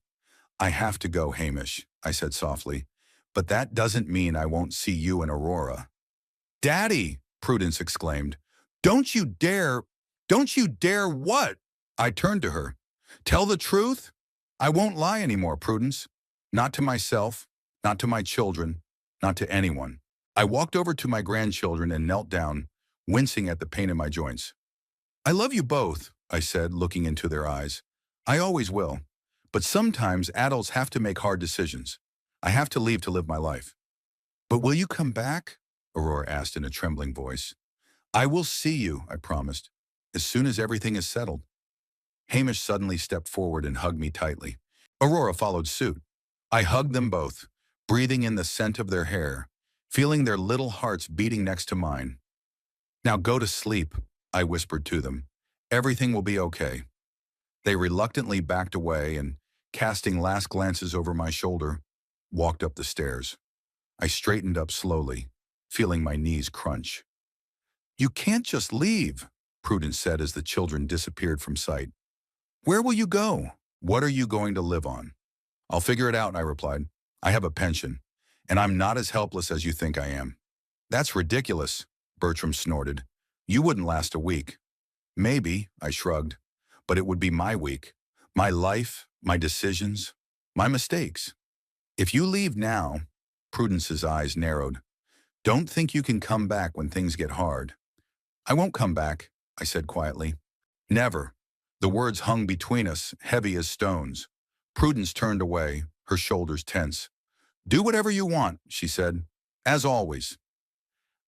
"I have to go, Hamish," I said softly. "But that doesn't mean I won't see you and Aurora." "Daddy!" Prudence exclaimed. "Don't you dare! Don't you dare what?" I turned to her. "Tell the truth?" "I won't lie anymore, Prudence. Not to myself, not to my children, not to anyone." I walked over to my grandchildren and knelt down, wincing at the pain in my joints. "I love you both," I said, looking into their eyes. "I always will. But sometimes adults have to make hard decisions. I have to leave to live my life." "But will you come back?" Aurora asked in a trembling voice. "I will see you," I promised, "as soon as everything is settled." Hamish suddenly stepped forward and hugged me tightly. Aurora followed suit. I hugged them both, breathing in the scent of their hair, feeling their little hearts beating next to mine. "Now go to sleep," I whispered to them. "Everything will be okay." They reluctantly backed away and, casting last glances over my shoulder, walked up the stairs. I straightened up slowly, feeling my knees crunch. "You can't just leave," Prudence said as the children disappeared from sight. "Where will you go? What are you going to live on?" "I'll figure it out," I replied. "I have a pension, and I'm not as helpless as you think I am." "That's ridiculous," Bertram snorted. "You wouldn't last a week." "Maybe," I shrugged, "but it would be my week. My life, my decisions, my mistakes. If you leave now," Prudence's eyes narrowed, "don't think you can come back when things get hard." "I won't come back," I said quietly. "Never." The words hung between us, heavy as stones. Prudence turned away, her shoulders tense. "Do whatever you want," she said, "as always."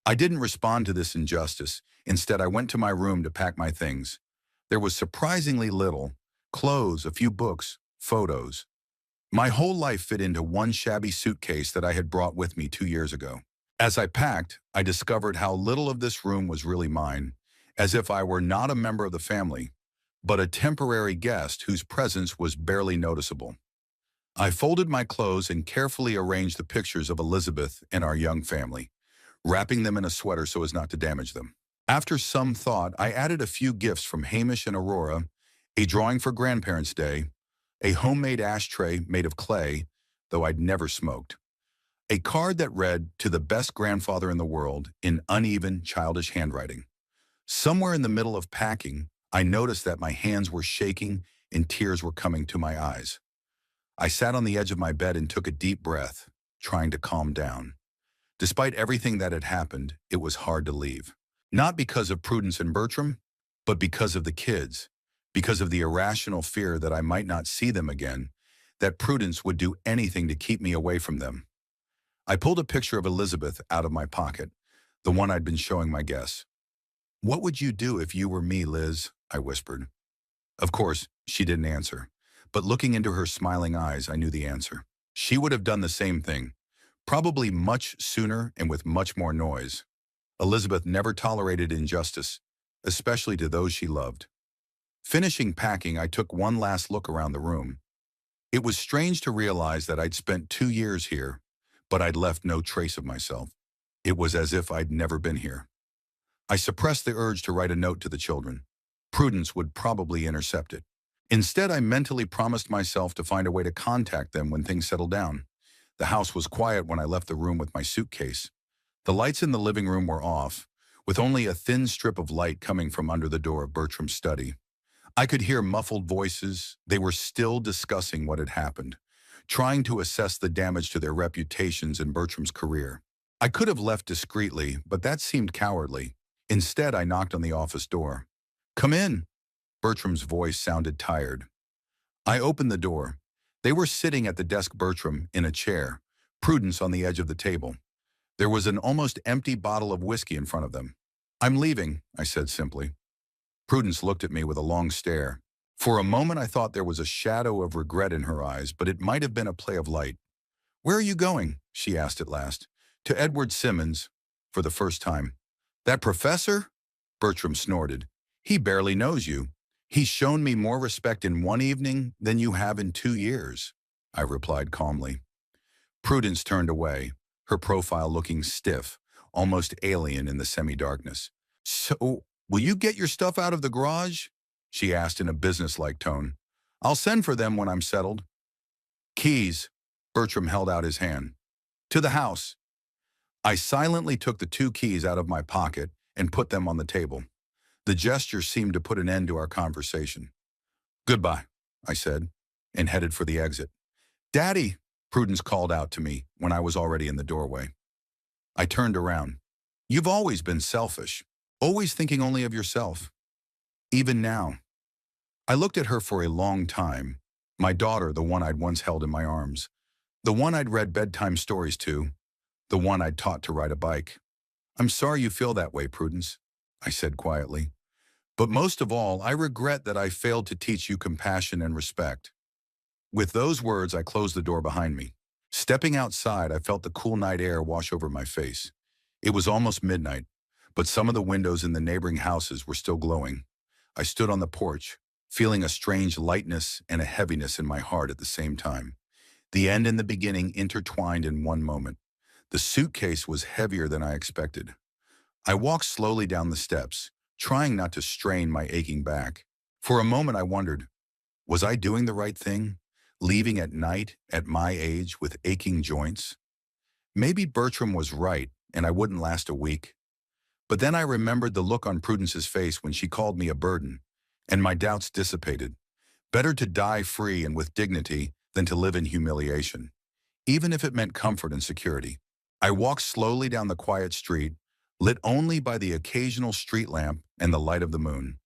I didn't respond to this injustice. Instead, I went to my room to pack my things. There was surprisingly little: clothes, a few books, photos. My whole life fit into one shabby suitcase that I had brought with me 2 years ago. As I packed, I discovered how little of this room was really mine, as if I were not a member of the family, but a temporary guest whose presence was barely noticeable. I folded my clothes and carefully arranged the pictures of Elizabeth and our young family, wrapping them in a sweater so as not to damage them. After some thought, I added a few gifts from Hamish and Aurora, a drawing for Grandparents' Day, a homemade ashtray made of clay, though I'd never smoked, a card that read, "To the best grandfather in the world," in uneven, childish handwriting. Somewhere in the middle of packing, I noticed that my hands were shaking and tears were coming to my eyes. I sat on the edge of my bed and took a deep breath, trying to calm down. Despite everything that had happened, it was hard to leave. Not because of Prudence and Bertram, but because of the kids, because of the irrational fear that I might not see them again, that Prudence would do anything to keep me away from them. I pulled a picture of Elizabeth out of my pocket, the one I'd been showing my guests. "What would you do if you were me, Liz?" I whispered. Of course, she didn't answer, but looking into her smiling eyes, I knew the answer. She would have done the same thing, probably much sooner and with much more noise. Elizabeth never tolerated injustice, especially to those she loved. Finishing packing, I took one last look around the room. It was strange to realize that I'd spent 2 years here, but I'd left no trace of myself. It was as if I'd never been here. I suppressed the urge to write a note to the children. Prudence would probably intercept it. Instead, I mentally promised myself to find a way to contact them when things settled down. The house was quiet when I left the room with my suitcase. The lights in the living room were off, with only a thin strip of light coming from under the door of Bertram's study. I could hear muffled voices. They were still discussing what had happened, trying to assess the damage to their reputations and Bertram's career. I could have left discreetly, but that seemed cowardly. Instead, I knocked on the office door. "Come in." Bertram's voice sounded tired. I opened the door. They were sitting at the desk, Bertram in a chair, Prudence on the edge of the table. There was an almost empty bottle of whiskey in front of them. "I'm leaving," I said simply. Prudence looked at me with a long stare. For a moment I thought there was a shadow of regret in her eyes, but it might have been a play of light. "Where are you going?" she asked at last. "To Edward Simmons," for the first time. "That professor?" Bertram snorted. "He barely knows you. He's shown me more respect in one evening than you have in 2 years," I replied calmly. Prudence turned away, her profile looking stiff, almost alien in the semi-darkness. "So, will you get your stuff out of the garage?" she asked in a businesslike tone. "I'll send for them when I'm settled." "Keys." Bertram held out his hand. "To the house." I silently took the 2 keys out of my pocket and put them on the table. The gesture seemed to put an end to our conversation. "Goodbye," I said, and headed for the exit. "Daddy," Prudence called out to me when I was already in the doorway. I turned around. "You've always been selfish, always thinking only of yourself. Even now." I looked at her for a long time. My daughter, the one I'd once held in my arms. The one I'd read bedtime stories to. The one I'd taught to ride a bike. "I'm sorry you feel that way, Prudence," I said quietly. "But most of all, I regret that I failed to teach you compassion and respect." With those words, I closed the door behind me. Stepping outside, I felt the cool night air wash over my face. It was almost midnight, but some of the windows in the neighboring houses were still glowing. I stood on the porch, feeling a strange lightness and a heaviness in my heart at the same time. The end and the beginning intertwined in one moment. The suitcase was heavier than I expected. I walked slowly down the steps, trying not to strain my aching back. For a moment I wondered, was I doing the right thing? Leaving at night, at my age, with aching joints? Maybe Bertram was right, and I wouldn't last a week. But then I remembered the look on Prudence's face when she called me a burden, and my doubts dissipated. Better to die free and with dignity than to live in humiliation, even if it meant comfort and security. I walked slowly down the quiet street, lit only by the occasional street lamp and the light of the moon.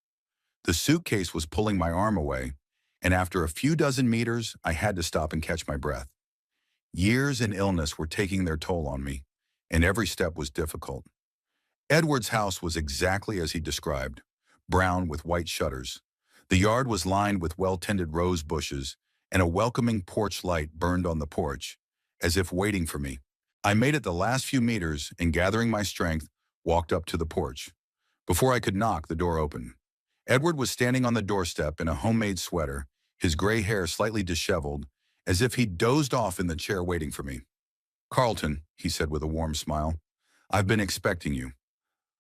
The suitcase was pulling my arm away, and after a few dozen meters, I had to stop and catch my breath. Years and illness were taking their toll on me, and every step was difficult. Edward's house was exactly as he described, brown with white shutters. The yard was lined with well-tended rose bushes, and a welcoming porch light burned on the porch, as if waiting for me. I made it the last few meters and, gathering my strength, walked up to the porch. Before I could knock, the door opened. Edward was standing on the doorstep in a homemade sweater, his gray hair slightly disheveled, as if he'd dozed off in the chair waiting for me. "Carlton," he said with a warm smile, "I've been expecting you."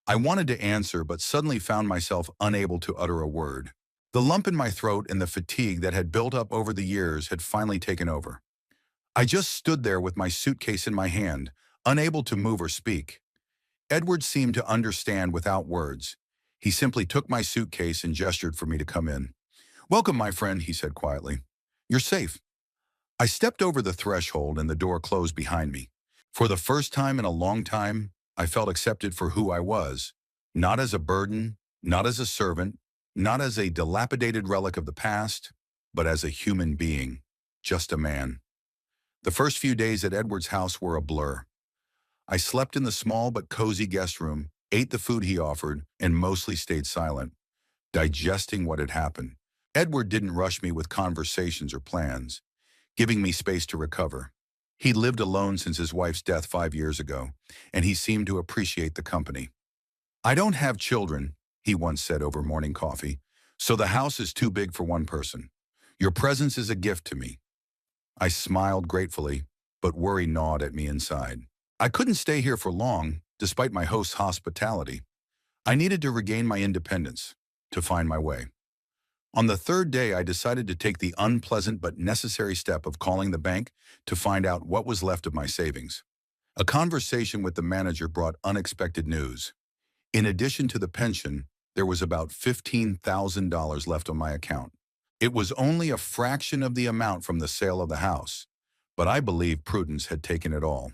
I wanted to answer, but suddenly found myself unable to utter a word. The lump in my throat and the fatigue that had built up over the years had finally taken over. I just stood there with my suitcase in my hand, unable to move or speak. Edward seemed to understand without words. He simply took my suitcase and gestured for me to come in. "Welcome, my friend," he said quietly. "You're safe." I stepped over the threshold and the door closed behind me. For the first time in a long time, I felt accepted for who I was, not as a burden, not as a servant, not as a dilapidated relic of the past, but as a human being, just a man. The first few days at Edward's house were a blur. I slept in the small but cozy guest room, ate the food he offered, and mostly stayed silent, digesting what had happened. Edward didn't rush me with conversations or plans, giving me space to recover. He'd lived alone since his wife's death 5 years ago, and he seemed to appreciate the company. "I don't have children," he once said over morning coffee, "so the house is too big for one person. Your presence is a gift to me." I smiled gratefully, but worry gnawed at me inside. I couldn't stay here for long, despite my host's hospitality. I needed to regain my independence, to find my way. On the third day, I decided to take the unpleasant but necessary step of calling the bank to find out what was left of my savings. A conversation with the manager brought unexpected news. In addition to the pension, there was about $15,000 left on my account. It was only a fraction of the amount from the sale of the house, but I believe Prudence had taken it all.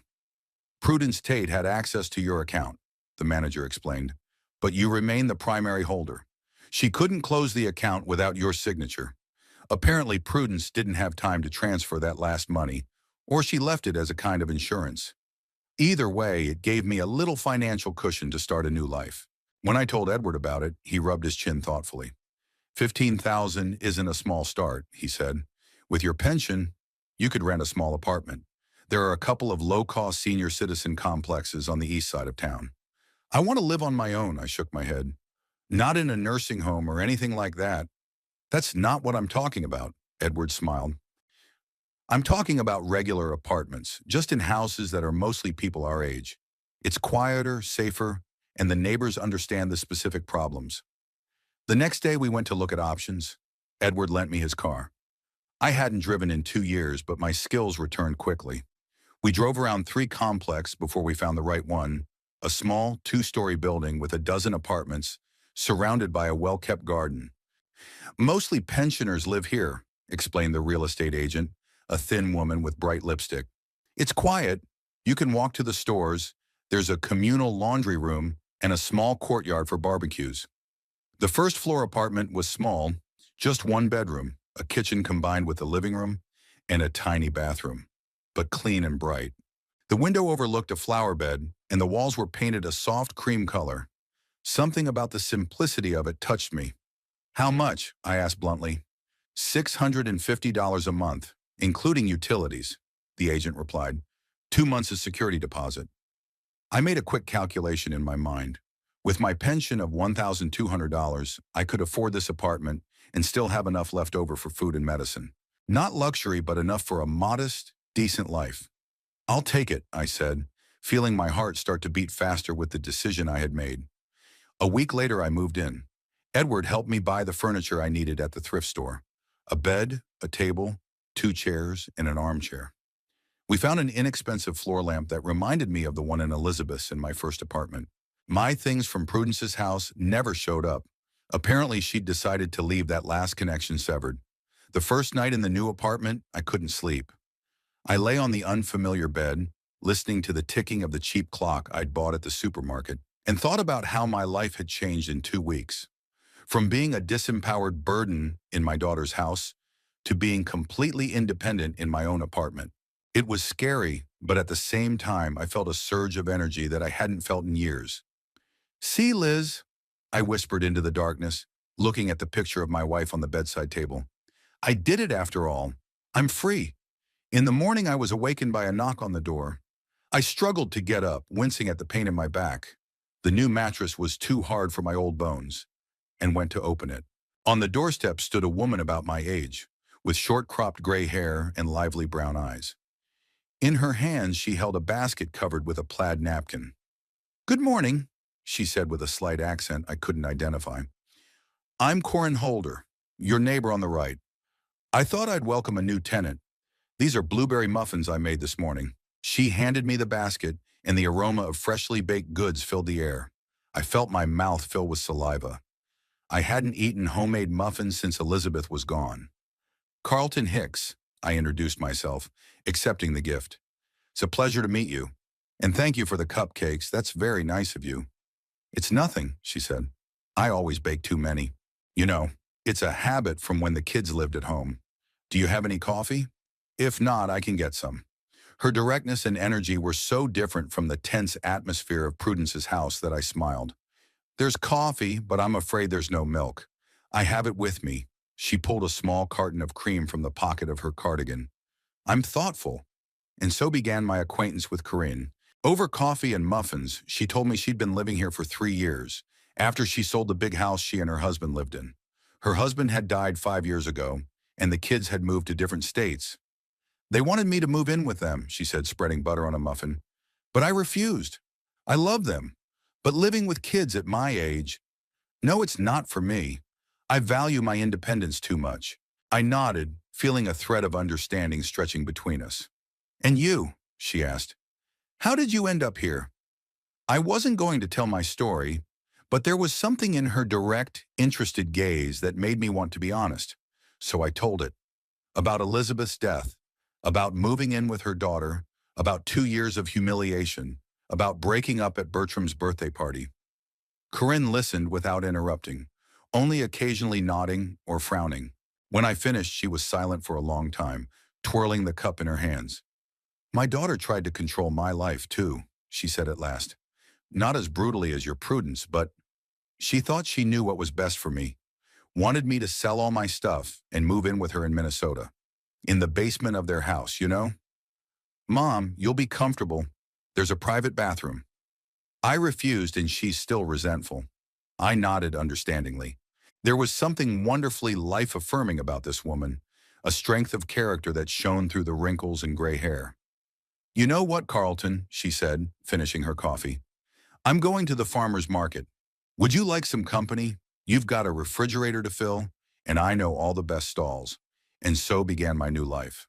Prudence Tate had access to your account, the manager explained, but you remain the primary holder. She couldn't close the account without your signature. Apparently, Prudence didn't have time to transfer that last money, or she left it as a kind of insurance. Either way, it gave me a little financial cushion to start a new life. When I told Edward about it, he rubbed his chin thoughtfully. 15,000 isn't a small start, he said. With your pension, you could rent a small apartment. There are a couple of low-cost senior citizen complexes on the east side of town. I want to live on my own, I shook my head. Not in a nursing home or anything like that. That's not what I'm talking about, Edward smiled. I'm talking about regular apartments, just in houses that are mostly people our age. It's quieter, safer, and the neighbors understand the specific problems. The next day we went to look at options. Edward lent me his car. I hadn't driven in 2 years, but my skills returned quickly. We drove around 3 complexes before we found the right one, a small 2-story building with a dozen apartments surrounded by a well-kept garden. Mostly pensioners live here, explained the real estate agent, a thin woman with bright lipstick. It's quiet. You can walk to the stores. There's a communal laundry room and a small courtyard for barbecues. The first-floor apartment was small, just 1 bedroom, a kitchen combined with a living room, and a tiny bathroom, but clean and bright. The window overlooked a flower bed, and the walls were painted a soft cream color. Something about the simplicity of it touched me. How much? I asked bluntly. $650 a month, including utilities, the agent replied. 2 months of security deposit. I made a quick calculation in my mind. With my pension of $1,200, I could afford this apartment and still have enough left over for food and medicine. Not luxury, but enough for a modest, decent life. I'll take it, I said, feeling my heart start to beat faster with the decision I had made. A week later, I moved in. Edward helped me buy the furniture I needed at the thrift store. A bed, a table, 2 chairs, and an armchair. We found an inexpensive floor lamp that reminded me of the one in Elizabeth's in my first apartment. My things from Prudence's house never showed up. Apparently, she'd decided to leave that last connection severed. The first night in the new apartment, I couldn't sleep. I lay on the unfamiliar bed, listening to the ticking of the cheap clock I'd bought at the supermarket, and thought about how my life had changed in 2 weeks. From being a disempowered burden in my daughter's house to being completely independent in my own apartment. It was scary, but at the same time, I felt a surge of energy that I hadn't felt in years. "See, Liz," I whispered into the darkness, looking at the picture of my wife on the bedside table. "I did it after all. I'm free." In the morning, I was awakened by a knock on the door. I struggled to get up, wincing at the pain in my back. The new mattress was too hard for my old bones, and went to open it. On the doorstep stood a woman about my age, with short-cropped gray hair and lively brown eyes. In her hands, she held a basket covered with a plaid napkin. "Good morning," she said with a slight accent I couldn't identify. "I'm Corin Holder, your neighbor on the right. I thought I'd welcome a new tenant. These are blueberry muffins I made this morning." She handed me the basket, and the aroma of freshly baked goods filled the air. I felt my mouth fill with saliva. I hadn't eaten homemade muffins since Elizabeth was gone. "Carlton Hicks," I introduced myself, accepting the gift. "It's a pleasure to meet you. And thank you for the cupcakes. That's very nice of you." "It's nothing," she said. "I always bake too many. You know, it's a habit from when the kids lived at home. Do you have any coffee? If not, I can get some." Her directness and energy were so different from the tense atmosphere of Prudence's house that I smiled. "There's coffee, but I'm afraid there's no milk. I have it with me." She pulled a small carton of cream from the pocket of her cardigan. "I'm thoughtful." And so began my acquaintance with Corinne. Over coffee and muffins, she told me she'd been living here for 3 years, after she sold the big house she and her husband lived in. Her husband had died 5 years ago, and the kids had moved to different states. "They wanted me to move in with them," she said, spreading butter on a muffin. "But I refused. I love them. But living with kids at my age, no, it's not for me. I value my independence too much." I nodded, feeling a thread of understanding stretching between us. "And you?" she asked. "How did you end up here?" I wasn't going to tell my story, But there was something in her direct, interested gaze that made me want to be honest. So I told it. About Elizabeth's death, about moving in with her daughter, about 2 years of humiliation, about breaking up at Bertram's birthday party. Corinne listened without interrupting, only occasionally nodding or frowning. When I finished, she was silent for a long time, twirling the cup in her hands. My daughter tried to control my life, too, she said at last. Not as brutally as your Prudence, but she thought she knew what was best for me. Wanted me to sell all my stuff and move in with her in Minnesota. In the basement of their house, you know? Mom, you'll be comfortable. There's a private bathroom. I refused, and she's still resentful. I nodded understandingly. There was something wonderfully life-affirming about this woman, a strength of character that shone through the wrinkles and gray hair. You know what, Carlton, she said, finishing her coffee. I'm going to the farmer's market. Would you like some company? You've got a refrigerator to fill, and I know all the best stalls. And so began my new life.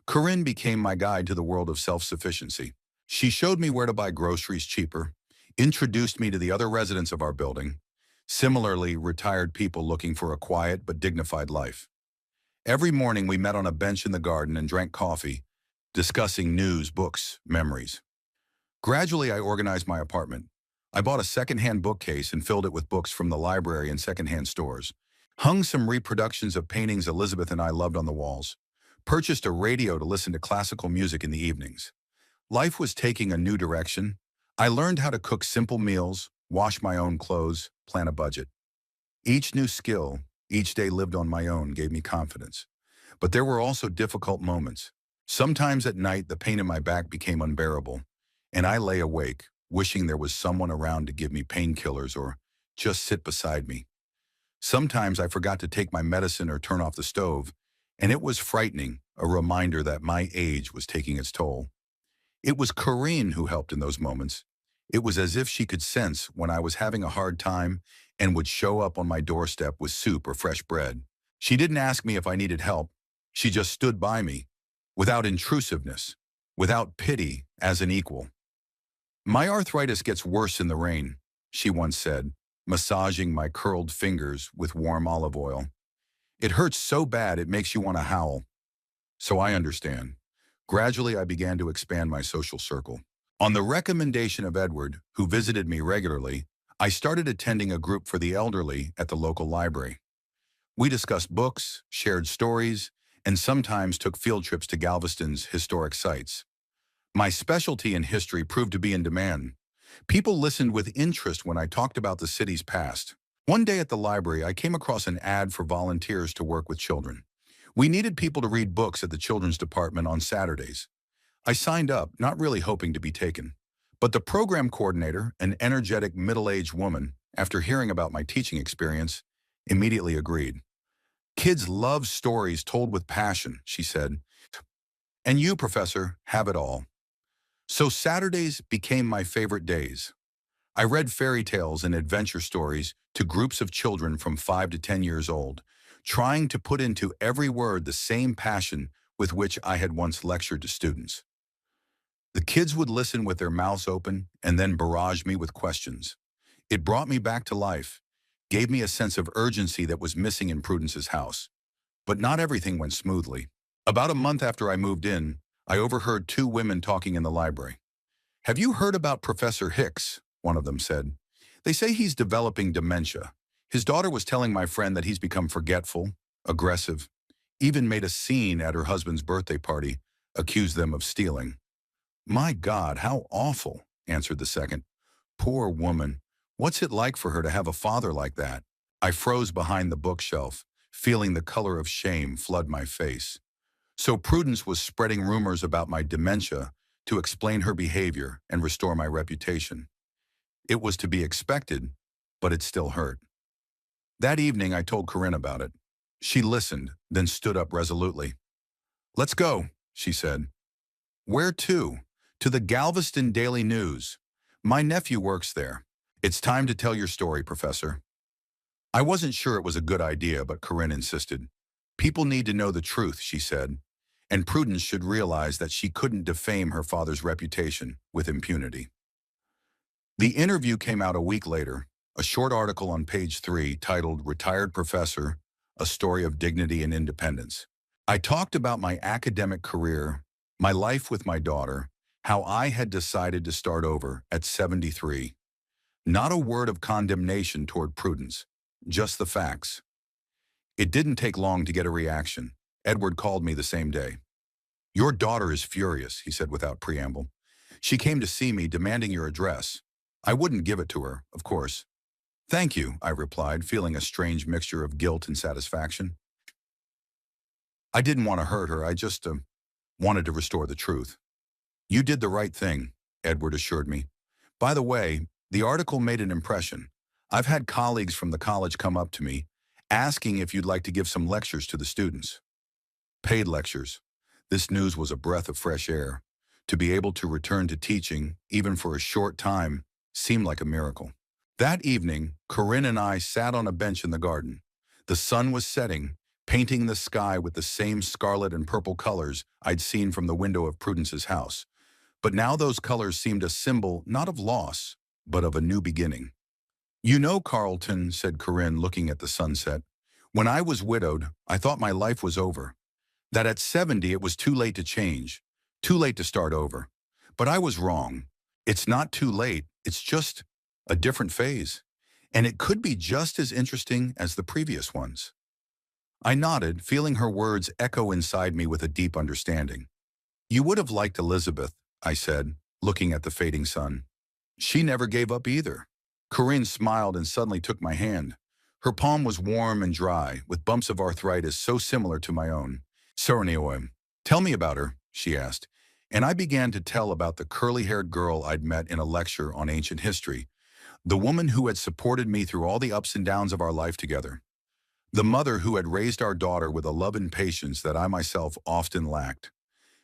Corinne became my guide to the world of self-sufficiency. She showed me where to buy groceries cheaper, introduced me to the other residents of our building, similarly retired people looking for a quiet but dignified life. Every morning we met on a bench in the garden and drank coffee, discussing news, books, memories. Gradually I organized my apartment. I bought a second-hand bookcase and filled it with books from the library and second-hand stores, hung some reproductions of paintings Elizabeth and I loved on the walls, purchased a radio to listen to classical music in the evenings. Life was taking a new direction. I learned how to cook simple meals, wash my own clothes, plan a budget. Each new skill, each day lived on my own, gave me confidence. But there were also difficult moments. Sometimes at night, the pain in my back became unbearable, and I lay awake, wishing there was someone around to give me painkillers or just sit beside me. Sometimes I forgot to take my medicine or turn off the stove, and it was frightening, a reminder that my age was taking its toll. It was Corinne who helped in those moments. It was as if she could sense when I was having a hard time and would show up on my doorstep with soup or fresh bread. She didn't ask me if I needed help. She just stood by me, without intrusiveness, without pity, as an equal. My arthritis gets worse in the rain, she once said, massaging my curled fingers with warm olive oil. It hurts so bad it makes you want to howl. So I understand. Gradually, I began to expand my social circle. On the recommendation of Edward, who visited me regularly, I started attending a group for the elderly at the local library. We discussed books, shared stories, and sometimes took field trips to Galveston's historic sites. My specialty in history proved to be in demand. People listened with interest when I talked about the city's past. One day at the library, I came across an ad for volunteers to work with children. We needed people to read books at the children's department on Saturdays. I signed up, not really hoping to be taken. But the program coordinator, an energetic middle-aged woman, after hearing about my teaching experience, immediately agreed. Kids love stories told with passion, she said. And you, Professor, have it all. So Saturdays became my favorite days. I read fairy tales and adventure stories to groups of children from 5 to 10 years old, trying to put into every word the same passion with which I had once lectured to students. The kids would listen with their mouths open and then barrage me with questions. It brought me back to life, gave me a sense of urgency that was missing in Prudence's house. But not everything went smoothly. About a month after I moved in, I overheard two women talking in the library. "Have you heard about Professor Hicks?" one of them said. "They say he's developing dementia. His daughter was telling my friend that he's become forgetful, aggressive, even made a scene at her husband's birthday party, accused them of stealing." "My God, how awful," answered the second. "Poor woman. What's it like for her to have a father like that?" I froze behind the bookshelf, feeling the color of shame flood my face. So Prudence was spreading rumors about my dementia to explain her behavior and restore my reputation. It was to be expected, but it still hurt. That evening, I told Corinne about it. She listened, then stood up resolutely. "Let's go," she said. "Where to?" "To the Galveston Daily News. My nephew works there. It's time to tell your story, Professor." I wasn't sure it was a good idea, but Corinne insisted. "People need to know the truth," she said, and Prudence should realize that she couldn't defame her father's reputation with impunity. The interview came out a week later, a short article on page 3 titled Retired Professor, A Story of Dignity and Independence. I talked about my academic career, my life with my daughter, how I had decided to start over at 73. Not a word of condemnation toward Prudence, just the facts. It didn't take long to get a reaction. Edward called me the same day. "Your daughter is furious," he said without preamble. "She came to see me demanding your address. I wouldn't give it to her, of course." "Thank you," I replied, feeling a strange mixture of guilt and satisfaction. I didn't want to hurt her, I just wanted to restore the truth. "You did the right thing," Edward assured me. "By the way, the article made an impression. I've had colleagues from the college come up to me, asking if you'd like to give some lectures to the students." Paid lectures. This news was a breath of fresh air. To be able to return to teaching, even for a short time, seemed like a miracle. That evening, Corinne and I sat on a bench in the garden. The sun was setting, painting the sky with the same scarlet and purple colors I'd seen from the window of Prudence's house. But now those colors seemed a symbol not of loss, but of a new beginning. "You know, Carlton," said Corinne, looking at the sunset, "when I was widowed, I thought my life was over. That at 70 it was too late to change, too late to start over. But I was wrong. It's not too late, it's just a different phase. And it could be just as interesting as the previous ones." I nodded, feeling her words echo inside me with a deep understanding. "You would have liked Elizabeth," I said, looking at the fading sun. "She never gave up either." Corinne smiled and suddenly took my hand. Her palm was warm and dry, with bumps of arthritis so similar to my own. "So anyway, tell me about her," she asked, and I began to tell about the curly-haired girl I'd met in a lecture on ancient history, the woman who had supported me through all the ups and downs of our life together, the mother who had raised our daughter with a love and patience that I myself often lacked.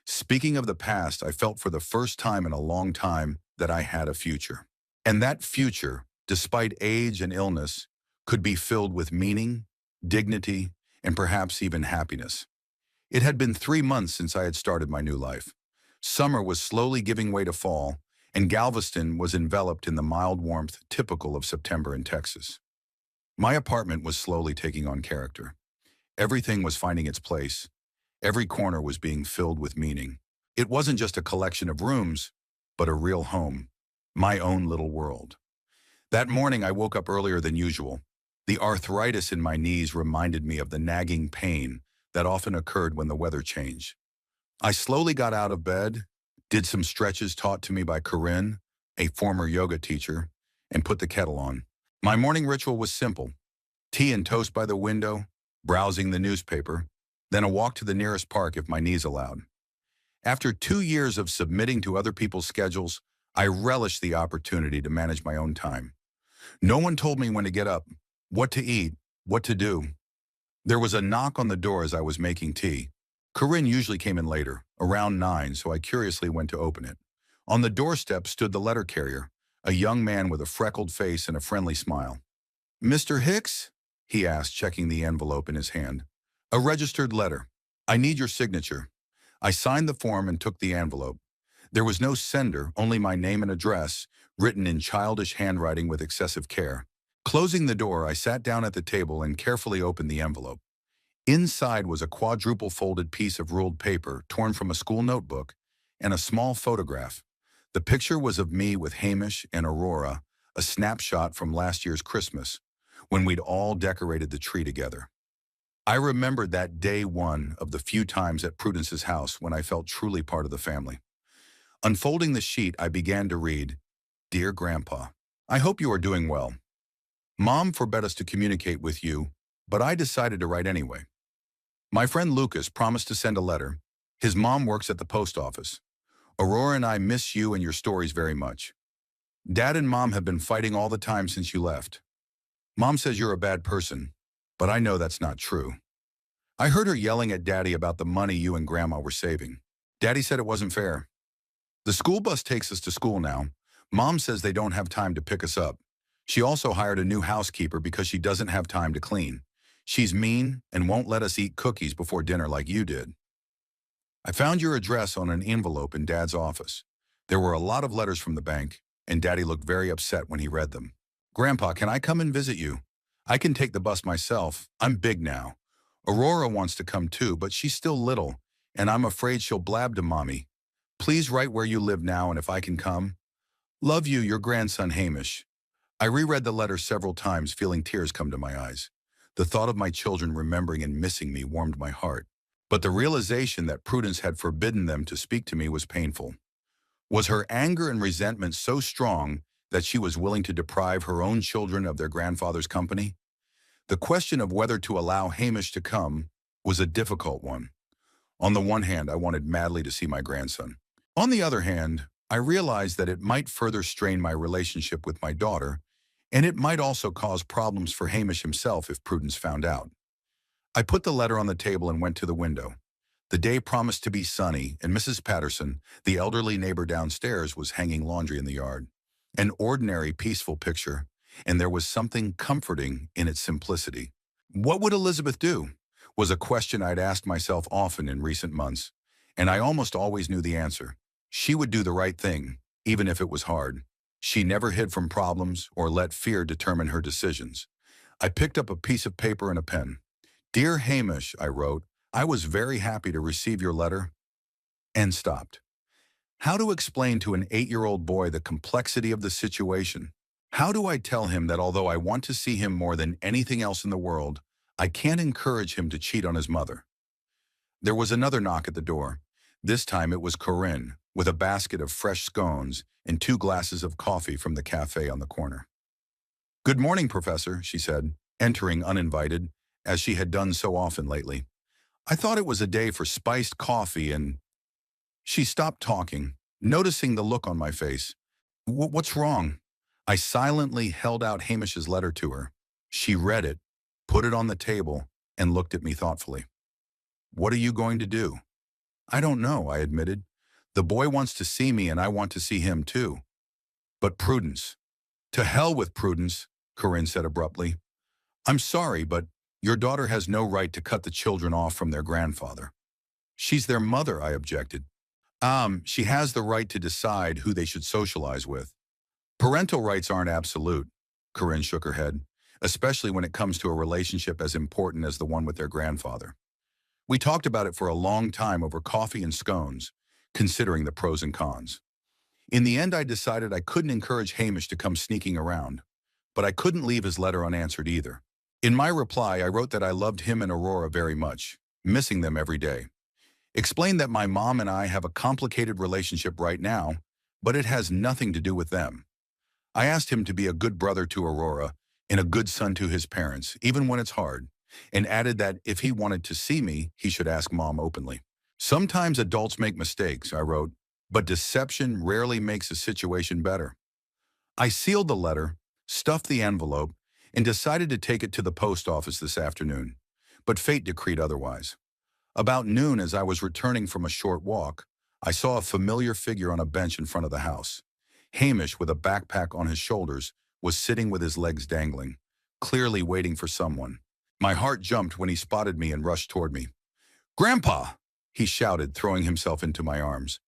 Speaking of the past, I felt for the first time in a long time that I had a future. And that future, despite age and illness, could be filled with meaning, dignity, and perhaps even happiness. It had been 3 months since I had started my new life. Summer was slowly giving way to fall, and Galveston was enveloped in the mild warmth typical of September in Texas. My apartment was slowly taking on character. Everything was finding its place. Every corner was being filled with meaning. It wasn't just a collection of rooms, but a real home, my own little world. That morning I woke up earlier than usual. The arthritis in my knees reminded me of the nagging pain that often occurred when the weather changed. I slowly got out of bed, did some stretches taught to me by Corinne, a former yoga teacher, and put the kettle on. My morning ritual was simple: tea and toast by the window, browsing the newspaper, then a walk to the nearest park if my knees allowed. After 2 years of submitting to other people's schedules, I relished the opportunity to manage my own time. No one told me when to get up, what to eat, what to do. There was a knock on the door as I was making tea. Corinne usually came in later, around 9, so I curiously went to open it. On the doorstep stood the letter carrier, a young man with a freckled face and a friendly smile. "Mr. Hicks?" he asked, checking the envelope in his hand. "A registered letter. I need your signature." I signed the form and took the envelope. There was no sender, only my name and address, written in childish handwriting with excessive care. Closing the door, I sat down at the table and carefully opened the envelope. Inside was a quadruple folded piece of ruled paper torn from a school notebook and a small photograph. The picture was of me with Hamish and Aurora, a snapshot from last year's Christmas, when we'd all decorated the tree together. I remembered that day one of the few times at Prudence's house when I felt truly part of the family. Unfolding the sheet, I began to read, "Dear Grandpa, I hope you are doing well. Mom forbade us to communicate with you, but I decided to write anyway. My friend Lucas promised to send a letter. His mom works at the post office. Aurora and I miss you and your stories very much. Dad and Mom have been fighting all the time since you left. Mom says you're a bad person, but I know that's not true. I heard her yelling at Daddy about the money you and Grandma were saving. Daddy said it wasn't fair. The school bus takes us to school now. Mom says they don't have time to pick us up. She also hired a new housekeeper because she doesn't have time to clean. She's mean and won't let us eat cookies before dinner like you did. I found your address on an envelope in Dad's office. There were a lot of letters from the bank, and Daddy looked very upset when he read them. Grandpa, can I come and visit you? I can take the bus myself. I'm big now. Aurora wants to come too, but she's still little, and I'm afraid she'll blab to Mommy. Please write where you live now and if I can come. Love you, your grandson Hamish. I reread the letter several times, feeling tears come to my eyes. The thought of my children remembering and missing me warmed my heart. But the realization that Prudence had forbidden them to speak to me was painful. Was her anger and resentment so strong that she was willing to deprive her own children of their grandfather's company? The question of whether to allow Hamish to come was a difficult one. On the one hand, I wanted madly to see my grandson. On the other hand, I realized that it might further strain my relationship with my daughter, and it might also cause problems for Hamish himself if Prudence found out. I put the letter on the table and went to the window. The day promised to be sunny, and Mrs. Patterson, the elderly neighbor downstairs, was hanging laundry in the yard. An ordinary, peaceful picture, and there was something comforting in its simplicity. What would Elizabeth do? Was a question I'd asked myself often in recent months, and I almost always knew the answer. She would do the right thing, even if it was hard. She never hid from problems or let fear determine her decisions. I picked up a piece of paper and a pen. Dear Hamish, I wrote, I was very happy to receive your letter, and stopped. How to explain to an 8-year-old boy the complexity of the situation? How do I tell him that although I want to see him more than anything else in the world, I can't encourage him to cheat on his mother? There was another knock at the door. This time it was Corinne, with a basket of fresh scones and 2 glasses of coffee from the cafe on the corner. Good morning, Professor, she said, entering uninvited, as she had done so often lately. I thought it was a day for spiced coffee and... She stopped talking, noticing the look on my face. What's wrong? I silently held out Hamish's letter to her. She read it, put it on the table, and looked at me thoughtfully. What are you going to do? I don't know, I admitted. The boy wants to see me and I want to see him too. But Prudence. To hell with Prudence, Corinne said abruptly. I'm sorry, but your daughter has no right to cut the children off from their grandfather. She's their mother, I objected. She has the right to decide who they should socialize with. Parental rights aren't absolute, Corinne shook her head, especially when it comes to a relationship as important as the one with their grandfather. We talked about it for a long time over coffee and scones, considering the pros and cons. In the end, I decided I couldn't encourage Hamish to come sneaking around, but I couldn't leave his letter unanswered either. In my reply, I wrote that I loved him and Aurora very much, missing them every day. Explained that my mom and I have a complicated relationship right now, but it has nothing to do with them. I asked him to be a good brother to Aurora and a good son to his parents, even when it's hard, and added that if he wanted to see me, he should ask Mom openly. Sometimes adults make mistakes, I wrote, but deception rarely makes a situation better. I sealed the letter, stuffed the envelope, and decided to take it to the post office this afternoon, but fate decreed otherwise. About noon, as I was returning from a short walk, I saw a familiar figure on a bench in front of the house. Hamish, with a backpack on his shoulders, was sitting with his legs dangling, clearly waiting for someone. My heart jumped when he spotted me and rushed toward me. "Grandpa!" he shouted, throwing himself into my arms.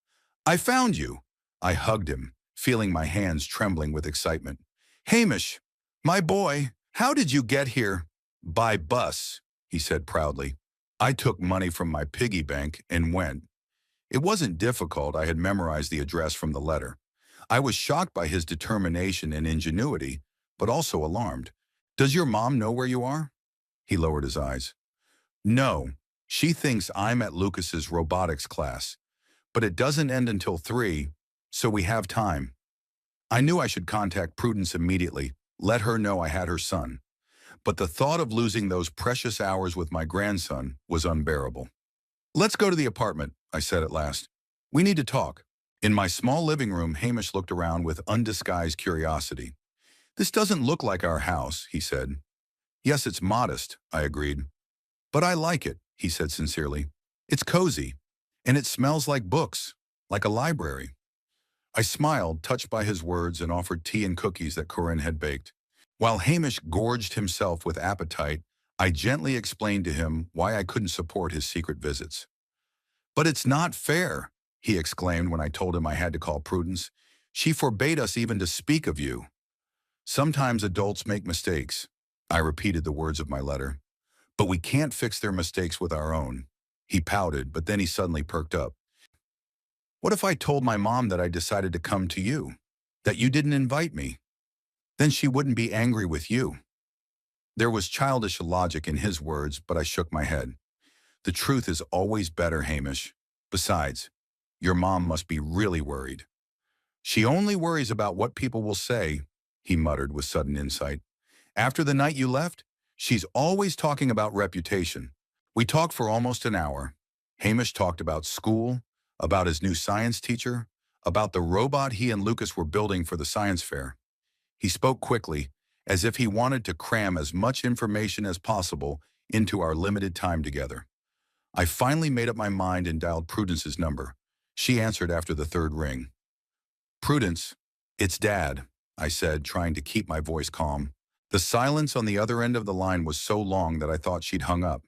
"I found you!" I hugged him, feeling my hands trembling with excitement. "Hamish, my boy, how did you get here?" "By bus," he said proudly. I took money from my piggy bank and went. It wasn't difficult. I had memorized the address from the letter. I was shocked by his determination and ingenuity, but also alarmed. "Does your mom know where you are?" He lowered his eyes. "No, she thinks I'm at Lucas's robotics class, but it doesn't end until 3, so we have time." I knew I should contact Prudence immediately, let her know I had her son. But the thought of losing those precious hours with my grandson was unbearable. "Let's go to the apartment," I said at last. "We need to talk." In my small living room, Hamish looked around with undisguised curiosity. "This doesn't look like our house," he said. "Yes, it's modest," I agreed. "But I like it," he said sincerely. "It's cozy, and it smells like books, like a library." I smiled, touched by his words, and offered tea and cookies that Corinne had baked. While Hamish gorged himself with appetite, I gently explained to him why I couldn't support his secret visits. "But it's not fair," he exclaimed when I told him I had to call Prudence. "She forbade us even to speak of you." Sometimes adults make mistakes. I repeated the words of my letter. But we can't fix their mistakes with our own. He pouted, but then he suddenly perked up. What if I told my mom that I decided to come to you? That you didn't invite me? Then she wouldn't be angry with you. There was childish logic in his words, but I shook my head. The truth is always better, Hamish. Besides, your mom must be really worried. She only worries about what people will say, he muttered with sudden insight. After the night you left, she's always talking about reputation. We talked for almost an hour. Hamish talked about school, about his new science teacher, about the robot he and Lucas were building for the science fair. He spoke quickly, as if he wanted to cram as much information as possible into our limited time together. I finally made up my mind and dialed Prudence's number. She answered after the third ring. Prudence, it's Dad, I said, trying to keep my voice calm. The silence on the other end of the line was so long that I thought she'd hung up.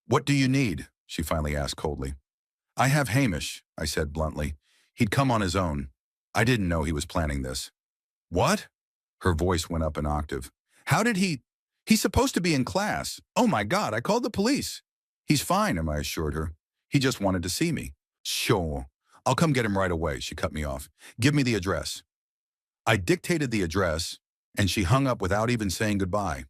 What do you need? She finally asked coldly. I have Hamish, I said bluntly. He'd come on his own. I didn't know he was planning this. What? Her voice went up an octave. How did he? He's supposed to be in class. Oh my God, I called the police. He's fine, I assured her. He just wanted to see me. Sure. I'll come get him right away, she cut me off. Give me the address. I dictated the address, and she hung up without even saying goodbye.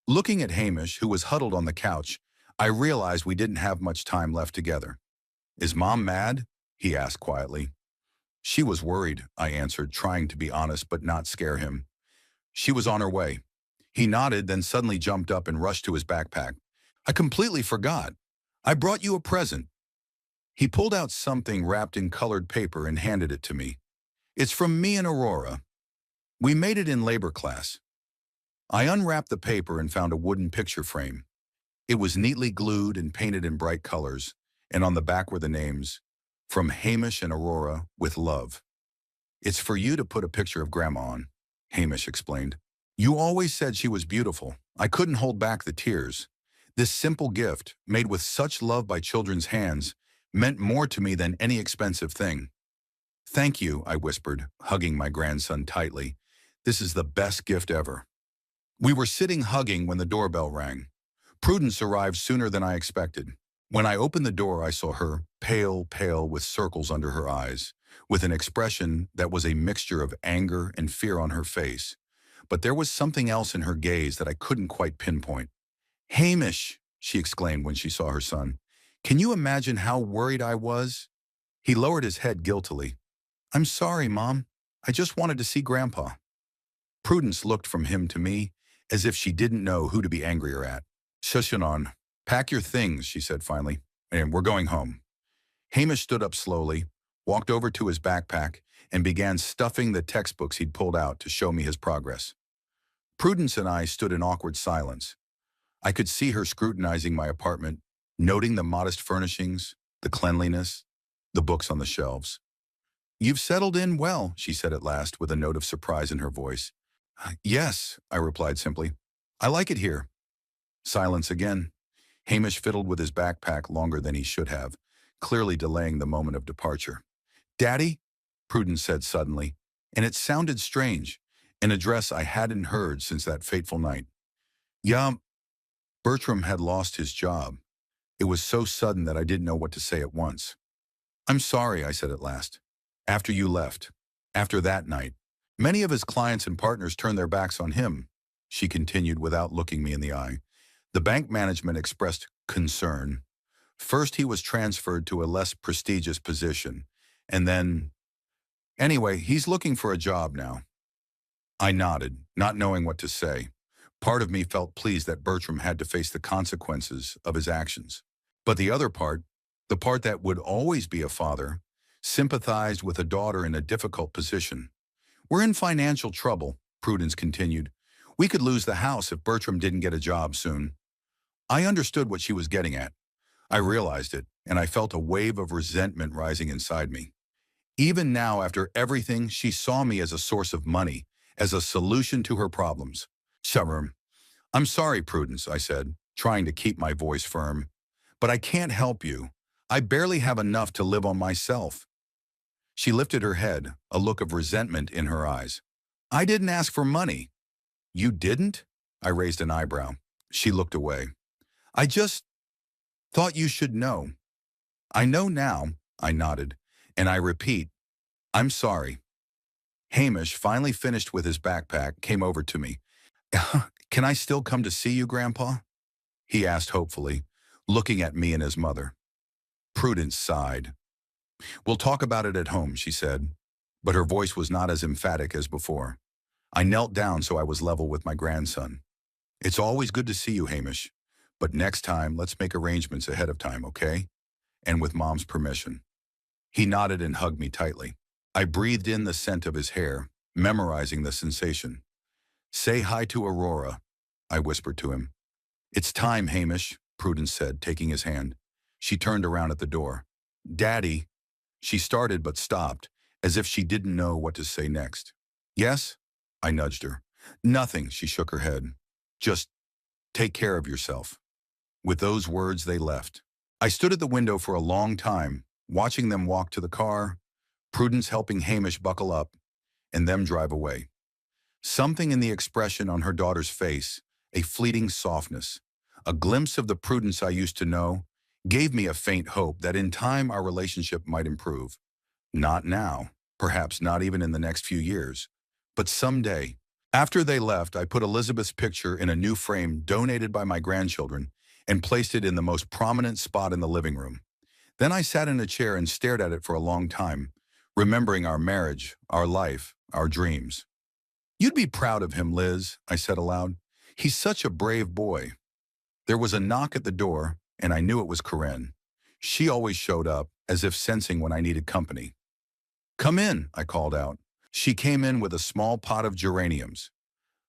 Looking at Hamish, who was huddled on the couch, I realized we didn't have much time left together. Is Mom mad? He asked quietly. She was worried, I answered, trying to be honest but not scare him. She was on her way. He nodded, then suddenly jumped up and rushed to his backpack. I completely forgot. I brought you a present. He pulled out something wrapped in colored paper and handed it to me. It's from me and Aurora. We made it in labor class. I unwrapped the paper and found a wooden picture frame. It was neatly glued and painted in bright colors, and on the back were the names, From Hamish and Aurora, with love. It's for you to put a picture of Grandma on, Hamish explained. You always said she was beautiful. I couldn't hold back the tears. This simple gift, made with such love by children's hands, meant more to me than any expensive thing. Thank you, I whispered, hugging my grandson tightly. This is the best gift ever. We were sitting hugging when the doorbell rang. Prudence arrived sooner than I expected. When I opened the door, I saw her, pale, with circles under her eyes, with an expression that was a mixture of anger and fear on her face. But there was something else in her gaze that I couldn't quite pinpoint. Hamish, she exclaimed when she saw her son. Can you imagine how worried I was? He lowered his head guiltily. I'm sorry, Mom. I just wanted to see Grandpa. Prudence looked from him to me, as if she didn't know who to be angrier at. Shushanon, pack your things, she said finally, and we're going home. Hamish stood up slowly, walked over to his backpack, and began stuffing the textbooks he'd pulled out to show me his progress. Prudence and I stood in awkward silence. I could see her scrutinizing my apartment, noting the modest furnishings, the cleanliness, the books on the shelves. You've settled in well, she said at last, with a note of surprise in her voice. Yes, I replied simply. I like it here. Silence again. Hamish fiddled with his backpack longer than he should have, clearly delaying the moment of departure. Daddy, Prudence said suddenly, and it sounded strange, an address I hadn't heard since that fateful night. Yeah, Bertram had lost his job. It was so sudden that I didn't know what to say at once. I'm sorry, I said at last. After you left, after that night, many of his clients and partners turned their backs on him, she continued without looking me in the eye. The bank management expressed concern. First, he was transferred to a less prestigious position, and then... Anyway, he's looking for a job now. I nodded, not knowing what to say. Part of me felt pleased that Bertram had to face the consequences of his actions. But the other part, the part that would always be a father, sympathized with a daughter in a difficult position. We're in financial trouble, Prudence continued. We could lose the house if Bertram didn't get a job soon. I understood what she was getting at. I realized it, and I felt a wave of resentment rising inside me. Even now, after everything, she saw me as a source of money, as a solution to her problems. Sharm. I'm sorry, Prudence, I said, trying to keep my voice firm. But I can't help you. I barely have enough to live on myself. She lifted her head, a look of resentment in her eyes. I didn't ask for money. You didn't? I raised an eyebrow. She looked away. I just thought you should know. I know now, I nodded, and I repeat, I'm sorry. Hamish, finally finished with his backpack, came over to me. Can I still come to see you, Grandpa? He asked hopefully, looking at me and his mother. Prudence sighed. We'll talk about it at home, she said, but her voice was not as emphatic as before. I knelt down so I was level with my grandson. It's always good to see you, Hamish, but next time let's make arrangements ahead of time, okay? And with Mom's permission. He nodded and hugged me tightly. I breathed in the scent of his hair, memorizing the sensation. Say hi to Aurora, I whispered to him. It's time, Hamish, Prudence said, taking his hand. She turned around at the door. Daddy, she started but stopped, as if she didn't know what to say next. Yes? I nudged her. Nothing, she shook her head. Just take care of yourself. With those words, they left. I stood at the window for a long time, watching them walk to the car, Prudence helping Hamish buckle up, and them drive away. Something in the expression on her daughter's face, a fleeting softness, a glimpse of the Prudence I used to know, gave me a faint hope that in time our relationship might improve. Not now, perhaps not even in the next few years, but someday. After they left, I put Elizabeth's picture in a new frame donated by my grandchildren and placed it in the most prominent spot in the living room. Then I sat in a chair and stared at it for a long time, remembering our marriage, our life, our dreams. You'd be proud of him, Liz, I said aloud. He's such a brave boy. There was a knock at the door, and I knew it was Corinne. She always showed up, as if sensing when I needed company. Come in, I called out. She came in with a small pot of geraniums.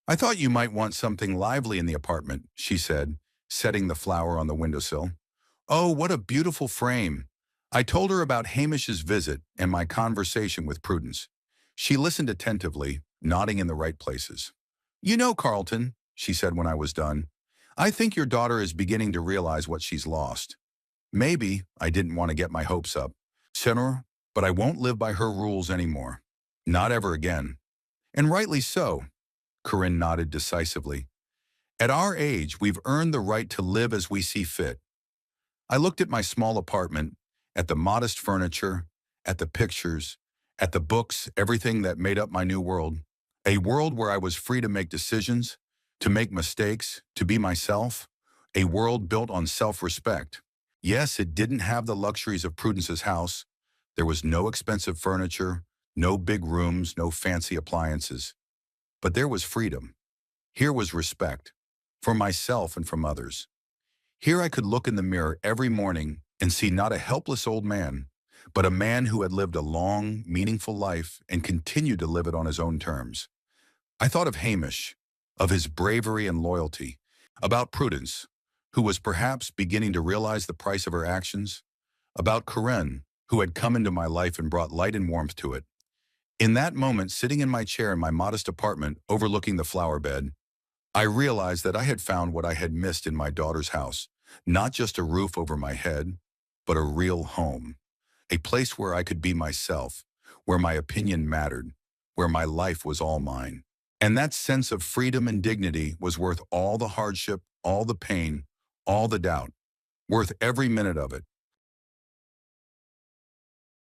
I thought you might want something lively in the apartment, she said, setting the flower on the windowsill. Oh, what a beautiful frame. I told her about Hamish's visit and my conversation with Prudence. She listened attentively, nodding in the right places. You know, Carlton, she said when I was done, I think your daughter is beginning to realize what she's lost. Maybe I didn't want to get my hopes up, Senor, but I won't live by her rules anymore. Not ever again. And rightly so, Corinne nodded decisively. At our age, we've earned the right to live as we see fit. I looked at my small apartment, at the modest furniture, at the pictures, at the books, everything that made up my new world. A world where I was free to make decisions, to make mistakes, to be myself. A world built on self-respect. Yes, it didn't have the luxuries of Prudence's house. There was no expensive furniture, no big rooms, no fancy appliances. But there was freedom. Here was respect, for myself and from others. Here I could look in the mirror every morning and see not a helpless old man, but a man who had lived a long, meaningful life and continued to live it on his own terms. I thought of Hamish, of his bravery and loyalty, about Prudence, who was perhaps beginning to realize the price of her actions, about Corinne, who had come into my life and brought light and warmth to it. In that moment, sitting in my chair in my modest apartment overlooking the flower bed, I realized that I had found what I had missed in my daughter's house, not just a roof over my head, but a real home, a place where I could be myself, where my opinion mattered, where my life was all mine. And that sense of freedom and dignity was worth all the hardship, all the pain, all the doubt, worth every minute of it.